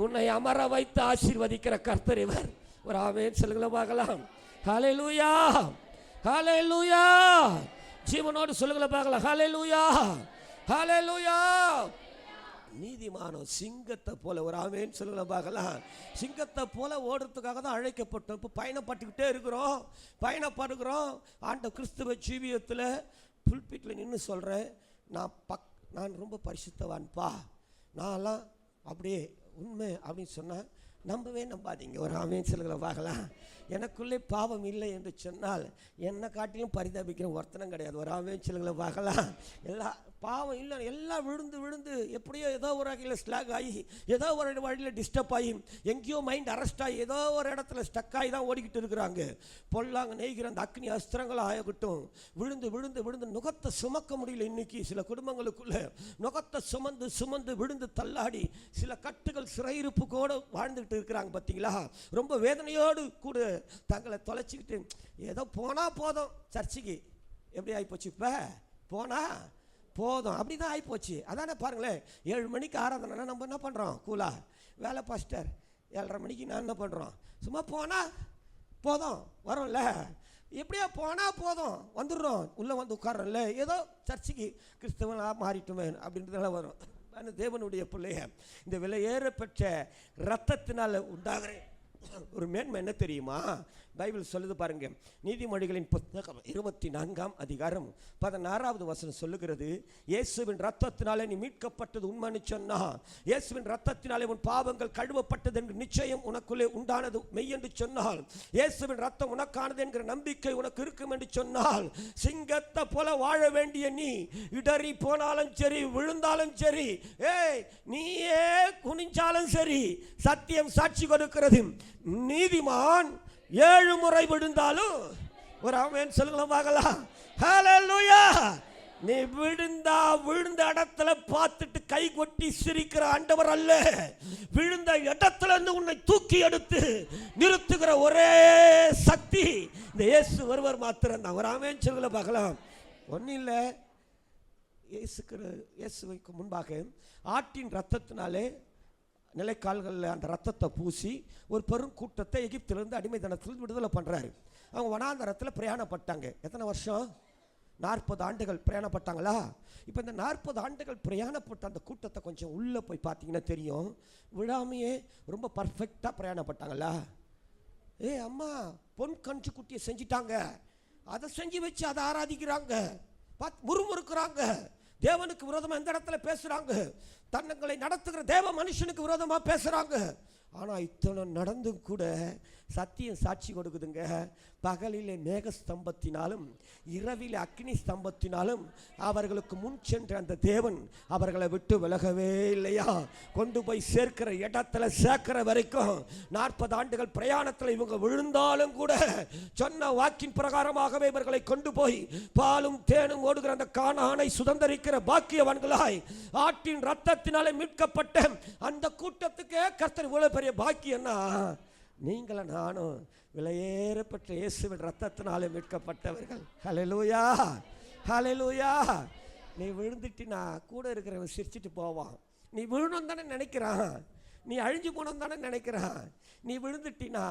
உன்னை அமர வைத்து ஆசீர்வதிக்கிற கர்த்தர் இவர். ஒரு ஆமென் சொல்லுங்கள பார்க்கலாம். ஹல்லேலூயா. ஹல்லேலூயா. ஜீவனோடு சொல்லுங்கள பார்க்கலாம். ஹல்லேலூயா. ஹல்லேலூயா. நீதிமானோ சிங்கத்தை போல ஒரு ஆமென் சொல்லுங்கள பார்க்கலாம். சிங்கத்தை போல ஓடுறதுக்காக தான் அழைக்கப்பட்டோம். இப்போ பயணப்பட்டுக்கிட்டே இருக்கிறோம். பயணப்படுகிறோம். ஆண்ட கிறிஸ்துவ ஜீவியத்தில் புல்பிட்டில் நின்று சொல்கிறேன், நான் ரொம்ப பரிசுத்தவான்ப்பா, நான்லாம் அப்படியே உண்மை அப்படின்னு சொன்னேன். நம்பவே நம்பாதீங்க. ஒரு ஆமென் சொல்லுங்கள பார்க்கலாம். எனக்குள்ளே பாவம் இல்லை என்று சொன்னால் என்னை காட்டிலும் பரிதாபிக்கிற ஒருத்தனம் கிடையாது. ஒரு ஆமென் சொல்லுங்கள பார்க்கலாம். எல்லா பாவம் இல்லை, எல்லாம் விழுந்து விழுந்து எப்படியோ ஏதோ ஒரு வகையில் ஸ்லாக் ஆகி, ஏதோ ஒரு வழியில் டிஸ்டர்ப் ஆகி, எங்கேயோ மைண்ட் அரெஸ்ட் ஆகி, ஏதோ ஒரு இடத்துல ஸ்டக் ஆகி தான் ஓடிக்கிட்டு இருக்கிறாங்க. பொல்லாங்க நெய்கிற அந்த அக்னி அஸ்திரங்கள் ஆகட்டும் விழுந்து விழுந்து விழுந்து நுகத்தை சுமக்க முடியல. இன்னைக்கு சில குடும்பங்களுக்குள்ள நுகத்தை சுமந்து சுமந்து விழுந்து தள்ளாடி சில கட்டுகள் சிறையிருப்பு கூட வாழ்ந்துக்கிட்டு இருக்கிறாங்க. பார்த்தீங்களா? ரொம்ப வேதனையோடு கூட தங்களை தொலைச்சிக்கிட்டு ஏதோ போனால் போதும் சர்ச்சுக்கு. எப்படி ஆகிப்போச்சு? இப்போ போனால் போதும் அப்படிதான் ஆகிப்போச்சு. அதானே பாருங்களேன். 7 மணிக்கு ஆராதனை நம்ம என்ன பண்ணுறோம்? கூலா வேலை பாஸ்டர். 7:30 மணிக்கு நான் என்ன பண்ணுறோம்? சும்மா போனால் போதும் வரோம்ல. எப்படியா போனால் போதும் வந்துடுறோம். உள்ளே வந்து உட்காரோம்ல. ஏதோ சர்ச்சுக்கு கிறிஸ்தவனாக மாறிட்டுமே அப்படின்றதெல்லாம் வரும். தேவனுடைய பிள்ளைய இந்த விலையேற பெற்ற ரத்தத்தினால் உண்டாகிற ஒரு மேன்மை என்ன தெரியுமா? பைபிள் சொல்லுது பாருங்க. நீதிமொழிகளின் புத்தகம் 24ஆம் அதிகாரம் 16வது வசனம் சொல்லுகிறது, இயேசுவின் ரத்தத்தினாலே நீ மீட்கப்பட்டது உண்மைன்னு சொன்னா, இயேசுவின் ரத்தத்தினாலே உன் பாவங்கள் கழுவப்பட்டது என்று நிச்சயம் உனக்குள்ளே உண்டானது மெய் என்று சொன்னால், இயேசுவின் ரத்தம் உனக்கானது என்கிற நம்பிக்கை உனக்கு இருக்கும் என்று சொன்னால், சிங்கத்தை போல வாழ வேண்டிய நீ இடறி போனாலும் சரி, விழுந்தாலும் சரி, நீயே குனிஞ்சாலும் சரி, சத்தியம் சாட்சி கொடுக்கிறது, நீதிமான் 7 முறை விழுந்தாலும் ஒரு ஆமென் சொல்லுங்க பார்க்கலாம். ஹல்லேலூயா. நீ விழுந்த இடத்துல பார்த்துட்டு கை கொட்டி சிரிக்கிற ஆண்டவர் அல்ல, விழுந்த இடத்துல இருந்து உன்னை தூக்கி எடுத்து நிறுத்துகிற ஒரே சக்தி இந்த இயேசு ஒருவர் மாத்திரம் தான். ஒரு ஆமென் சொல்லுங்க பார்க்கலாம். ஒன்றும் இல்லை, இயேசுவுக்கு முன்பாக ஆட்டின் ரத்தத்தினாலே நிலைக்கால்களில் அந்த ரத்தத்தை பூசி ஒரு பெரும் கூட்டத்தை எகிப்திலிருந்து அடிமைத்தனத்தில் விடுதலை பண்ணுறாரு. அவங்க வனாந்தரத்தில் பிரயாணப்பட்டாங்க. எத்தனை வருஷம்? 40 ஆண்டுகள் பிரயாணப்பட்டாங்களா? இப்போ இந்த 40 ஆண்டுகள் பிரயாணப்பட்ட அந்த கூட்டத்தை கொஞ்சம் உள்ளே போய் பார்த்தீங்கன்னா தெரியும், விழாமையே ரொம்ப பர்ஃபெக்டாக பிரயாணப்பட்டாங்களா? அம்மா பொன் கன்று குட்டியை செஞ்சிட்டாங்க, அதை செஞ்சு வச்சு அதை ஆராதிக்கிறாங்க, முறுமுறுக்கிறாங்க, தேவனுக்கு விரோதமாக எந்த இடத்துல பேசுகிறாங்க, தன்னங்களை நடத்துகிற தேவ மனுஷனுக்கு விரோதமாக பேசுகிறாங்க. ஆனால் இத்தனை நடந்தும் கூட சத்தியம் சாட்சி கொடுக்குதுங்க. பகலிலே மேக ஸ்தம்பத்தினாலும் இரவிலே அக்னி ஸ்தம்பத்தினாலும் அவர்களுக்கு முன் சென்ற அந்த தேவன் அவர்களை விட்டு விலகவே இல்லையா? கொண்டு போய் சேர்க்கிற இடத்துல சேர்க்கிற வரைக்கும் 40 ஆண்டுகள் பிரயாணத்தில் இவங்க விழுந்தாலும் கூட சொன்ன வாக்கின் பிரகாரமாகவே இவர்களை கொண்டு போய் பாலும் தேனும் ஓடுகிற அந்த கானானை சுதந்தரிக்கிற பாக்கியவான்களாய் ஆட்டின் ரத்தத்தினாலே மீட்கப்பட்ட அந்த கூட்டத்துக்கு கர்த்தர் இவ்வளவு பெரிய பாக்கியம்னா, நீங்கள நானும் விலையேறப்பட்ட இயேசுவின் ரத்தத்தினாலே மீட்கப்பட்டவர்கள். ஹல்லேலூயா, ஹல்லேலூயா. நீ விழுந்துட்டினா கூட இருக்கிறவன் சிரிச்சிட்டு போவான். நீ விழுணும் தானே நினைக்கிறான், நீ அழிஞ்சு போனோம் தானே நினைக்கிறான். நீ விழுந்துட்டினா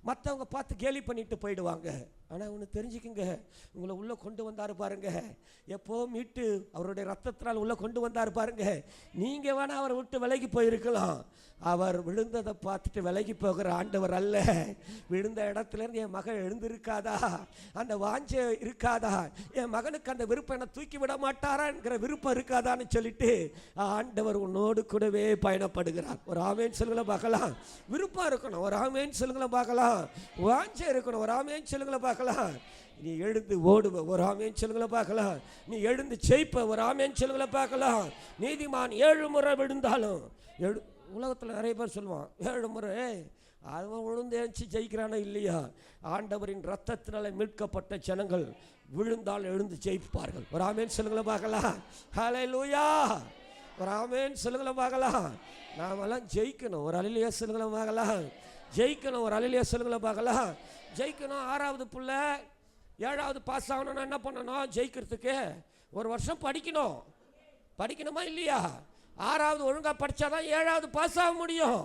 மற்றவங்க பார்த்து கேலி பண்ணிட்டு போயிடுவாங்க. ஆனால் ஒன்று தெரிஞ்சுக்குங்க, உங்களை உள்ளே கொண்டு வந்தார் பாருங்க, எப்போ மீட்டு அவருடைய ரத்தத்தினால் உள்ளே கொண்டு வந்தார் பாருங்க. நீங்கள் வேணா அவரை விட்டு விலகி போயிருக்கலாம், அவர் விழுந்ததை பார்த்துட்டு விலகி போகிற ஆண்டவர் அல்ல. விழுந்த இடத்துலேருந்து என் மகன் எழுந்திருக்காதா, அந்த வாஞ்சை இருக்காதா, என் மகனுக்கு அந்த விருப்பம் என்ன தூக்கி விட மாட்டாரா என்கிற விருப்பம் இருக்காதான்னு சொல்லிட்டு ஆண்டவர் உன்னோடு கூடவே பயணப்படுகிறார். ஒரு ஆமேன் சொல்லுங்கள பார்க்கலாம். விருப்பம் இருக்கணும், ஒரு ஆமேன் சொல்லுங்கள பார்க்கலாம். வாஞ்சை இருக்கணும், ஒரு ஆமேன் சொல்லுங்கள பார்க்கலாம். நீ எழுந்து ஓடுவ, ஒரு ஆமேன் சொல்லுங்கள பார்க்கலாம். நீ எழுந்து ஜெயிப்ப, ஒரு ஆமேன் சொல்லுங்கள பார்க்கலாம். நீதிமான் 7 முறை விழுந்தாலும், உலகத்தில் நிறைய பேர் சொல்லுவான் 7 முறை, அவன் விழுந்து எழுந்து ஜெயிக்கிறானோ இல்லையா? ஆண்டவரின் ரத்தத்தினால மீட்கப்பட்ட ஜனங்கள் விழுந்தால் எழுந்து ஜெயிப்பார்கள். ஒரு ஆமேன் சொல்லுங்கள பார்க்கலாம். ஹல்லேலூயா. ஒரு ஆமேன் சொல்லுங்கள பார்க்கலாம். நாமெல்லாம் ஜெயிக்கணும், ஒரு அல்லேலூயா சொல்லுங்கள பார்க்கலாம். ஜெயிக்கணும், ஒரு அல்லேலூயா சொல்லுங்கள பார்க்கலாம். ஜெயிக்கணும். 6வது பிள்ளை 7வது பாஸ் ஆகணும்னா என்ன பண்ணணும்? ஜெயிக்கிறதுக்கு 1 வருஷம் படிக்கணும். படிக்கணுமா இல்லையா? 6வது ஒழுங்காக படித்தாதான் 7வது பாஸ் ஆக முடியும்.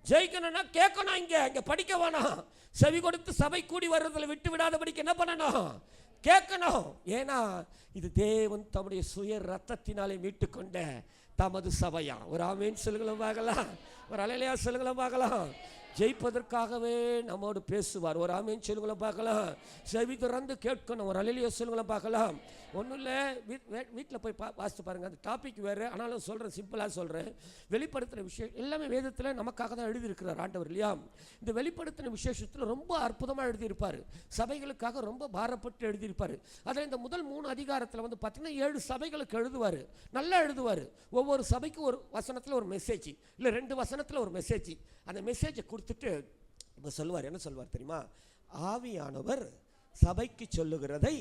ஜெயிக்கணும்னா கேட்கணும், இங்கே படிக்க வேணாம். செவி கொடுத்து சபை கூடி வர்றதில் விட்டு விடாதபடிக்கு என்ன பண்ணணும்? கேட்கணும். ஏன்னா இது தேவன் தம்முடைய சுய ரத்தத்தினாலே மீட்டுக்கொண்ட தமது சபையா. ஒரு ஆமேன் சொல்லுங்களும் பார்க்கலாம், ஒரு அல்லேலூயா சொல்லுங்களும் பார்க்கலாம். ஜெயிப்பதற்காகவே நம்மோடு பேசுவார். ஒரு ஆமேன் சொல்லுங்கள பார்க்கலாம். செவி திறந்து கேட்கணும், ஒரு அல்லேலூயா சொல்லுங்கள பார்க்கலாம். ஒன்றும் இல்லை, வீட்டில் போய் வாசித்து பாருங்கள். அந்த டாபிக் வேறு, ஆனாலும் சொல்கிறேன், சிம்பிளாக சொல்கிறேன். வெளிப்படுத்தின விஷயம் எல்லாமே வேதத்தில் நமக்காக தான் எழுதியிருக்கிறார் ஆண்டவர் இல்லையா? இந்த வெளிப்படுத்தின விசேஷத்தில் ரொம்ப அற்புதமாக எழுதியிருப்பார். சபைகளுக்காக ரொம்ப பாரப்பட்டு எழுதியிருப்பார். அதில் இந்த முதல் 3 அதிகாரத்தில் வந்து பார்த்தீங்கன்னா 7 சபைகளுக்கு எழுதுவார். நல்லா எழுதுவார். ஒவ்வொரு சபைக்கும் ஒரு வசனத்தில் ஒரு மெசேஜ், இல்லை 2 வசனத்தில் ஒரு மெசேஜ். அந்த மெசேஜை கொடுத்துட்டு இப்போ சொல்லுவார். என்ன சொல்வார் தெரியுமா? ஆவியானவர் சபைக்கு சொல்லுகிறதை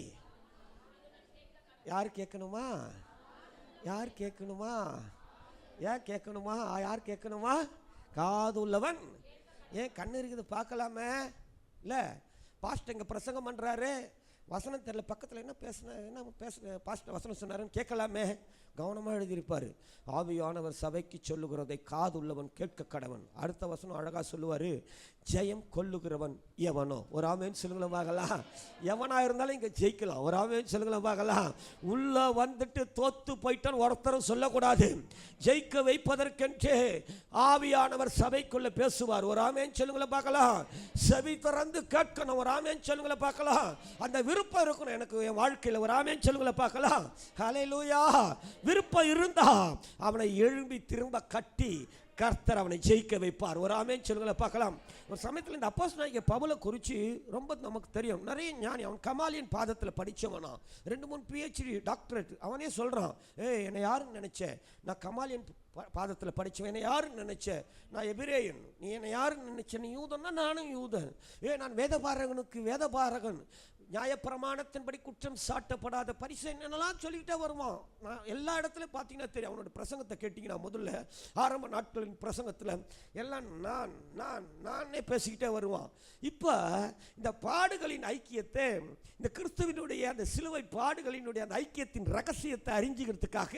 யார் கேட்கணுமா? யார் கேட்கணுமா? ஏன் கேட்கணுமா? யார் கேட்கணுமா? காது உள்ளவன். ஏன் கண்ணு இருக்குது பார்க்கலாமே? இல்லை, பாஸ்டர் இங்கே பிரசங்கம் பண்ணுறாரு, வசனம் தெரியல, பக்கத்தில் என்ன பேசுன பாஸ்டர் வசனம் சொன்னாருன்னு கேட்கலாமே? கவனமாக எழுதியிருப்பார். ஆவியானவர் சபைக்கு சொல்லுகிறதை காது உள்ளவன் கேட்க கடவன். அடுத்த வசனம் அழகாக சொல்லுவார். ஜெயம் கொள்ளுகிறவன் எவனோ. ஒரு ஆமேன் சொல்லுங்களேன் பார்க்கலாம். எவனா இருந்தாலும் இங்கே ஜெயிக்கலாம். ஒரு ஆமேன் சொல்லுங்களேன் பார்க்கலாம். உள்ள வந்துட்டு தோத்து போயிட்டான் ஒருத்தரும் சொல்லக்கூடாது. ஜெயிக்க வைப்பதற்கென்றே ஆவியானவர் சபைக்குள்ள பேசுவார். ஒரு ஆமேன் சொல்லுங்களேன் பார்க்கலாம். செவி திறந்து கேட்கணும். ஒரு ஆமேன் சொல்லுங்களேன் பார்க்கலாம். அந்த விருப்பம் இருக்கணும் எனக்கு என் வாழ்க்கையில். ஒரு ஆமேன் சொல்லுங்களேன் பார்க்கலாம். ஹல்லேலூயா. விருப்பம் இருந்தா அவனை எழும்பி திரும்ப கட்டி கர்த்தர் அவனை ஜெயிக்க வைப்பார். ஒரு ஆமேன் சொல்லுங்களேன் பார்க்கலாம். ஒரு சமயத்தில் இந்த அப்போஸ்தலனாகிய பவுலை குறித்து ரொம்ப நமக்கு தெரியும். நிறைய ஞானி, அவன் கமாலியன் பாதத்தில் படித்தவனா, 2-3 PhD டாக்டரேட். அவனே சொல்கிறான், என்னை யாருன்னு நினச்சேன்? நான் கமாலியன் பாதத்தில் படித்தவன். என்னை யாருன்னு நினச்சேன்? நான் எபிரேயன். நீ என்னை யாருன்னு நினச்சேன்? நீ யூதன்னா நானும் யூதன். நான் வேதபாரகனுக்கு வேதபாரகன், நியாயப்பிரமாணத்தின்படி குற்றம் சாட்டப்படாத பரிசேயன் என்னெல்லாம் சொல்லிக்கிட்டே வருவான். நான் எல்லா இடத்துலையும் பார்த்தீங்கன்னா தெரியும். அவனோட பிரசங்கத்தை கேட்டிங்கன்னா முதல்ல ஆரம்ப நாட்களின் பிரசங்கத்தில் எல்லாம் நானே பேசிக்கிட்டே வருவான். இப்போ இந்த பாடுகளின் ஐக்கியத்தை, இந்த கிறிஸ்துவினுடைய அந்த சிலுவை பாடுகளினுடைய அந்த ஐக்கியத்தின் ரகசியத்தை அறிஞ்சிக்கிறதுக்காக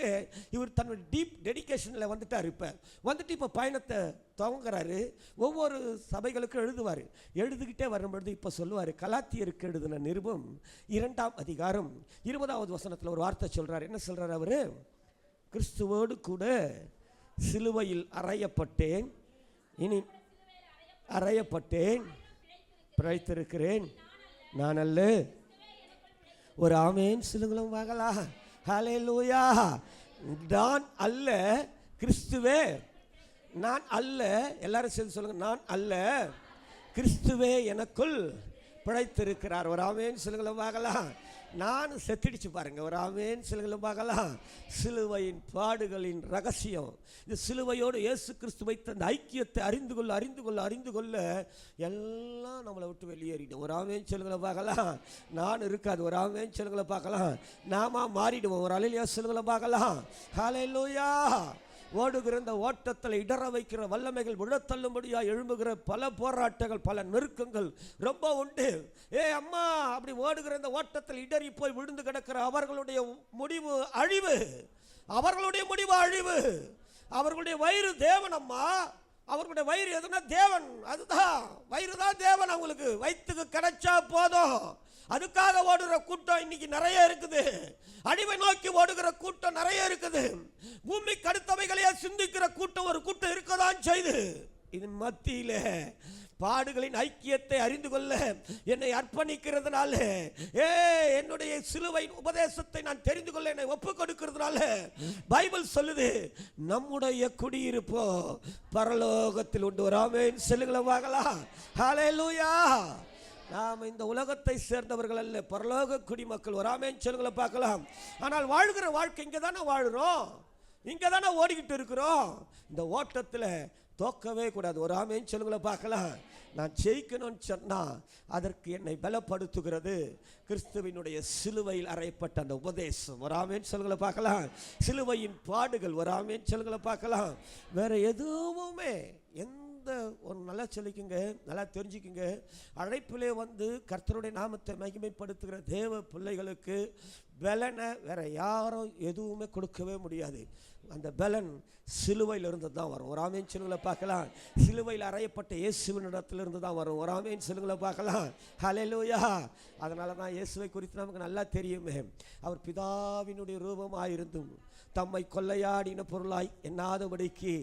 இவர் தன்னுடைய டீப் டெடிகேஷனில் வந்துட்டார். வந்துட்டு இப்போ பயணத்தை துவங்குறாரு. ஒவ்வொரு சபைகளுக்கும் எழுதுவார். எழுதுகிட்டே வரும்பொழுது இப்போ சொல்லுவார். கலாத்தியருக்கு எழுதின நிருபம் 2ஆம் அதிகாரம் 20வது வசனத்தில் ஒரு வார்த்தை சொல்கிறார். என்ன சொல்கிறார் அவர்? கிறிஸ்துவோடு கூட சிலுவையில் அறையப்பட்டேன், இனி அறையப்பட்டேன், பிழைத்திருக்கிறேன், நான் அல்ல. ஒரு ஆமேன் சொல்லுங்களும் வாங்களா. ஹல்லேலூயா. நான் அல்ல, கிறிஸ்துவே. நான் அல்ல. எல்லாரும் சேர்ந்து சொல்லுங்க. நான் அல்ல, கிறிஸ்துவே எனக்குள் பிழைத்திருக்கிறார். ஒரு ஆமேன் சொல்லுங்களும் வாங்கலாம். நான் செத்திடுச்சு பாருங்க. ஒரு ஆமேன் சொல்லுங்களும் பார்க்கலாம். சிலுவையின் பாடுகளின் ரகசியம், இந்த சிலுவையோடு இயேசு கிறிஸ்து வைத்த அந்த ஐக்கியத்தை அறிந்து கொள்ள எல்லாம் நம்மளை விட்டு வெளியேறிடும். ஒரு ஆமேன் சொல்லுங்களை பார்க்கலாம். நான் இருக்காது. ஒரு ஆமேன் சொல்லுங்களை பார்க்கலாம். நாம மாறிடுவோம். ஒரு அல்லேலூயா சொல்லுங்களை பார்க்கலாம். ஹல்லேலூயா. ஓடுகிற இந்த ஓட்டத்தில் இடற வைக்கிற வல்லமைகள், விழத்தள்ளும்படியா எழும்புகிற பல போராட்டங்கள், பல நெருக்கங்கள் ரொம்ப உண்டு. அம்மா, அப்படி ஓடுகிற இந்த ஓட்டத்தில் இடறி போய் விழுந்து கிடக்கிற அவர்களுடைய முடிவு அழிவு. அவர்களுடைய முடிவு அழிவு. அவர்களுடைய வயிறு தேவன். அம்மா, அவர்களுடைய வயிறு எதுனா தேவன். அதுதான் வயிறு தான் தேவன். அவங்களுக்கு வயிற்றுக்கு கிடைச்சா போதும். அதுக்காக ஓடுகிற கூட்டம் இன்னைக்கு நிறைய இருக்குது. அழிவை நோக்கி ஓடுகிற கூட்டம் நிறைய இருக்குது. பூமிக்கு அடுத்தவைகளையே சிந்திக்கிற கூட்டம் ஒரு கூட்டம் இருக்கதான் செய்து. இதன் மத்தியில பாடுகளின் ஐக்கியத்தை அறிந்து கொள்ள என்னை அர்ப்பணிக்கிறதுனால, என்னுடைய சிலுவையின் உபதேசத்தை நான் தெரிந்து கொள்ள என்னை ஒப்புக் கொடுக்கிறதுனால பைபிள் சொல்லுது, நம்முடைய குடியிருப்போ பரலோகத்தில் உண்டு. ஒரு ஆமென் சொல்லுங்களா வாங்கலாம். ஹல்லேலூயா. நாம் இந்த உலகத்தை சேர்ந்தவர்கள் அல்ல, பரலோக குடிமக்கள். ஒரு ஆமென் சொல்லுங்களா பார்க்கலாம். ஆனால் வாழ்கிற வாழ்க்கை இங்கே தானே வாழுறோம், இங்கே தானே ஓடிக்கிட்டு இருக்கிறோம். இந்த ஓட்டத்தில் தோக்கவே கூடாது. ஒரு ஆமென் சொல்லுங்களா பார்க்கலாம். நான் ஜெயிக்கணும்னு சொன்னால் அதற்கு என்னை பலப்படுத்துகிறது கிறிஸ்துவினுடைய சிலுவையில் அறையப்பட்ட அந்த உபதேசம். ஒரு ஆமென் சொல்லுங்களா பார்க்கலாம். சிலுவையின் பாடுகள். ஒரு ஆமென் சொல்லுங்களா பார்க்கலாம். வேற எதுவுமே ஒரு நல்லா சொல்லிக்குங்க, நல்லா தெரிஞ்சுக்குங்க. அழைப்பிலே வந்து கர்த்தருடைய நாமத்தை மகிமைப்படுத்துகிற தேவ பிள்ளைகளுக்கு பலனை வேற யாரும் எதுவுமே கொடுக்கவே முடியாது. அந்த பலன் சிலுவையில் இருந்து தான் வரும். ஒரு ஆமென் சொல்லுங்களை பார்க்கலாம். சிலுவையில் அறையப்பட்ட இயேசுவின் இடத்திலிருந்து தான் வரும். ஒரு ஆமென் சொல்லுங்களை பார்க்கலாம். ஹல்லேலூயா. அதனால தான் இயேசுவை குறித்து நமக்கு நல்லா தெரியுமே. அவர் பிதாவினுடைய ரூபமாயிருந்தும் தம்மை கொள்ளையாடின பொருளாய் எண்ணாதபடிக்கு